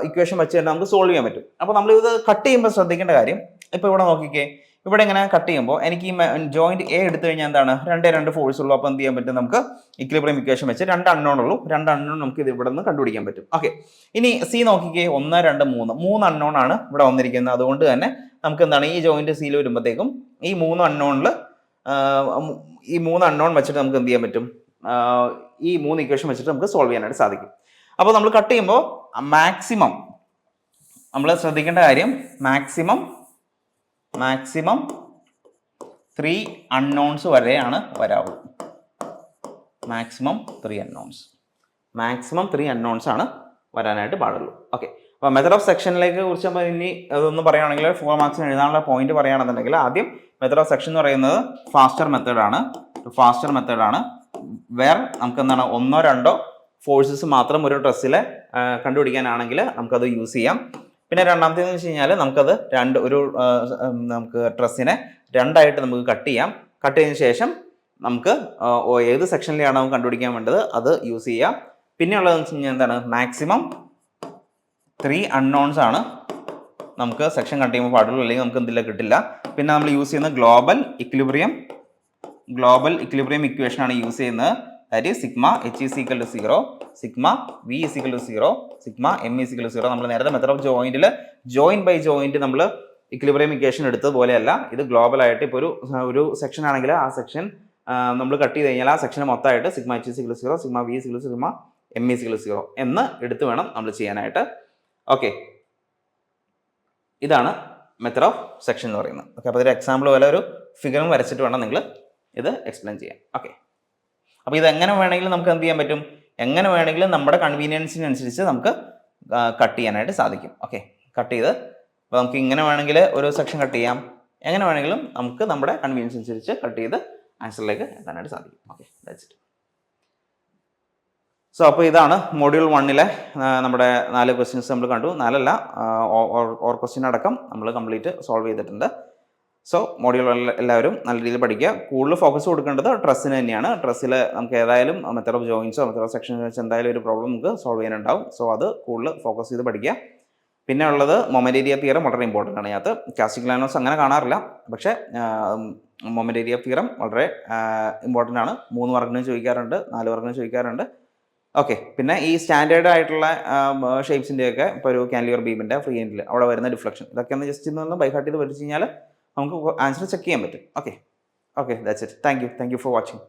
ഇക്വേഷൻ വെച്ച് തന്നെ നമുക്ക് സോൾവ് ചെയ്യാൻ പറ്റും. അപ്പോൾ നമ്മൾ ഇത് കട്ട് ചെയ്യുമ്പോൾ ശ്രദ്ധിക്കേണ്ട കാര്യം, ഇപ്പോൾ ഇവിടെ നോക്കിക്കേ, ഇവിടെ ഇങ്ങനെ കട്ട് ചെയ്യുമ്പോൾ എനിക്ക് ഈ ജോയിന്റ് എ എടുത്തു കഴിഞ്ഞാൽ എന്താണ് 2 ഫോഴ്സ് ഉള്ളൂ. അപ്പോൾ എന്ത് ചെയ്യാൻ പറ്റും, നമുക്ക് ഇക്വിലിബ്രിയം ഇക്വേഷൻ വെച്ച് 2 അൺനോൺ ഉള്ളൂ, 2 അൺനോൺ നമുക്ക് ഇത് ഇവിടെ നിന്ന് കണ്ടുപിടിക്കാൻ പറ്റും. ഓക്കെ, ഇനി സി നോക്കിക്കേ, 1 2 3 അൺനോൺ ആണ് ഇവിടെ വന്നിരിക്കുന്നത്. അതുകൊണ്ട് തന്നെ നമുക്ക് എന്താണ് ഈ ജോയിന്റ് സിയിൽ വരുമ്പോഴത്തേക്കും ഈ 3 അൺനോണിൽ ഈ 3 അൺനോൺ വെച്ചിട്ട് നമുക്ക് എന്ത് ചെയ്യാൻ പറ്റും, ഈ 3 ഇക്വേഷൻ വെച്ചിട്ട് നമുക്ക് സോൾവ് ചെയ്യാനായിട്ട് സാധിക്കും. അപ്പോൾ നമ്മൾ കട്ട് ചെയ്യുമ്പോൾ മാക്സിമം നമ്മൾ ശ്രദ്ധിക്കേണ്ട കാര്യം, മാക്സിമം 3 അൺനോൺസ് വരെയാണ് വരാവുള്ളൂ. മാക്സിമം 3 അൺനോൺസ് ആണ് വരാനായിട്ട് പാടുള്ളൂ. ഓക്കെ, അപ്പോൾ മെത്തഡ് ഓഫ് സെക്ഷനിലേക്ക് കുറിച്ച് നമ്മൾ ഇനി അതൊന്ന് പറയുകയാണെങ്കിൽ 4 മാർക്സിന് എഴുതാനുള്ള പോയിന്റ് പറയുകയാണെന്നുണ്ടെങ്കിൽ, ആദ്യം മെത്തഡ് ഓഫ് സെക്ഷൻ എന്ന് പറയുന്നത് ഫാസ്റ്റർ മെത്തേഡാണ്. വേർ നമുക്ക് എന്താണ് 1 2 ഫോഴ്സസ് മാത്രം ഒരു ഡ്രസ്സിൽ കണ്ടുപിടിക്കാനാണെങ്കിൽ നമുക്കത് യൂസ് ചെയ്യാം. പിന്നെ രണ്ടാമത്തേന്ന് വെച്ച് കഴിഞ്ഞാൽ നമുക്കത് നമുക്ക് ഡ്രസ്സിനെ 2 ആയിട്ട് നമുക്ക് കട്ട് ചെയ്യാം. കട്ട് ചെയ്തതിന് ശേഷം നമുക്ക് ഏത് സെക്ഷനിലാണ് നമുക്ക് കണ്ടുപിടിക്കാൻ വേണ്ടത് അത് യൂസ് ചെയ്യാം. പിന്നെ ഉള്ളതെന്ന് വെച്ച് കഴിഞ്ഞാൽ എന്താണ്, മാക്സിമം 3 അൺനോൺസ് ആണ് നമുക്ക് സെക്ഷൻ കട്ട് ചെയ്യുമ്പോൾ പാടുള്ളൂ, അല്ലെങ്കിൽ നമുക്ക് എന്തില്ല കിട്ടില്ല. പിന്നെ നമ്മൾ യൂസ് ചെയ്യുന്ന ഗ്ലോബൽ ഇക്വിലിബ്രിയം ഇക്വേഷൻ ആണ് യൂസ് ചെയ്യുന്നത്. That is sigma h is equal to 0, sigma v is equal to 0, sigma m is equal to 0. നമ്മൾ നേരത്തെ മെത്തഡ് ഓഫ് ജോയിന്റിൽ ജോയിന്റ് ബൈ ജോയിന്റ് നമ്മൾ ഇക്വിലിബ്രിയം ഇക്വേഷൻ എടുത്തതുപോലെയല്ല, ഇത് ഗ്ലോബൽ ആയിട്ട് ഇപ്പോൾ ഒരു സെക്ഷൻ ആണെങ്കിൽ ആ സെക്ഷൻ നമ്മൾ കട്ട് ചെയ്ത് കഴിഞ്ഞാൽ ആ സെക്ഷന് മൊത്തമായിട്ട് sigma h is equal to 0, sigma v is equal to 0, sigma m is equal to 0 എന്ന് എടുത്ത് വേണം നമ്മൾ ചെയ്യാനായിട്ട്. ഓക്കെ, ഇതാണ് മെത്തഡ് ഓഫ് സെക്ഷൻ എന്ന് പറയുന്നത്. ഓക്കെ, അപ്പോൾ ഒരു എക്സാമ്പിൾ പോലെ ഒരു ഫിഗറും വരച്ചിട്ട് വേണം നിങ്ങൾ ഇത് എക്സ്പ്ലെയിൻ ചെയ്യാൻ. ഓക്കെ, അപ്പോൾ ഇത് എങ്ങനെ വേണമെങ്കിലും നമുക്ക് എന്ത് ചെയ്യാൻ പറ്റും, എങ്ങനെ വേണമെങ്കിലും നമ്മുടെ കൺവീനിയൻസിനനുസരിച്ച് നമുക്ക് കട്ട് ചെയ്യാനായിട്ട് സാധിക്കും. ഓക്കെ, കട്ട് ചെയ്ത് അപ്പോൾ നമുക്ക് ഇങ്ങനെ വേണമെങ്കിൽ ഒരു സെക്ഷൻ കട്ട് ചെയ്യാം, എങ്ങനെ വേണമെങ്കിലും നമുക്ക് നമ്മുടെ കൺവീനിയൻസ് അനുസരിച്ച് കട്ട് ചെയ്ത് ആൻസറിലേക്ക് എത്താനായിട്ട് സാധിക്കും. Okay, that's it. സോ അപ്പോൾ ഇതാണ് മൊഡ്യൂൾ 1 നമ്മുടെ 4 ക്വസ്റ്റ്യൻസ് നമ്മൾ കണ്ടു. 4 അല്ല, ഓർ ക്വസ്റ്റ്യൻ അടക്കം നമ്മൾ കംപ്ലീറ്റ് സോൾവ് ചെയ്തിട്ടുണ്ട്. സോ മൊഡ്യൂൾ എല്ലാവരും നല്ല രീതിയിൽ പഠിക്കുക. കൂടുതൽ ഫോക്കസ് കൊടുക്കേണ്ടത് ഡ്രസ്സിന് തന്നെയാണ്. ഡ്രസ്സിൽ നമുക്ക് ഏതായാലും മെത്തഡ് ഓഫ് ജോയിൻസോ മെത്തഡ് ഓഫ് സെക്ഷൻസ് വെച്ച് എന്തായാലും ഒരു പ്രോബ്ലം നമുക്ക് സോൾവ് ചെയ്യാനുണ്ടാവും. സോ അത് കൂടുതൽ ഫോക്കസ് ചെയ്ത് പഠിക്കുക. പിന്നെ ഉള്ളത് മൊമെന്റ് ഏരിയ തിയറം വളരെ ഇമ്പോർട്ടൻ്റ് ആണ്. അതിനകത്ത് കാസ്റ്റിക് ലാനോസ് അങ്ങനെ കാണാറില്ല, പക്ഷേ മൊമെന്റ് ഏരിയ തിയറം വളരെ ഇമ്പോർട്ടൻ്റ് ആണ്. 3 മാർക്കിന് ചോദിക്കാറുണ്ട്, 4 മാർക്കിന് ചോദിക്കാറുണ്ട്. ഓക്കെ, പിന്നെ ഈ സ്റ്റാൻഡേർഡ് ആയിട്ടുള്ള ഷേപ്സിൻ്റെയൊക്കെ ഇപ്പോൾ ഒരു കാൻലിവർ ബീമിൻ്റെ ഫ്രീ എൻഡിൽ അവിടെ വരുന്ന ഡിഫ്ലക്ഷൻ ഇതൊക്കെ ഒന്ന് ജസ്റ്റ് ഒന്ന് ബൈ ഹാർട്ട് ചെയ്ത് പഠിച്ചു കഴിഞ്ഞാൽ നമുക്ക് ആൻസർ ചെക്ക് ചെയ്യാൻ പറ്റും. Okay, that's it. Thank you for watching.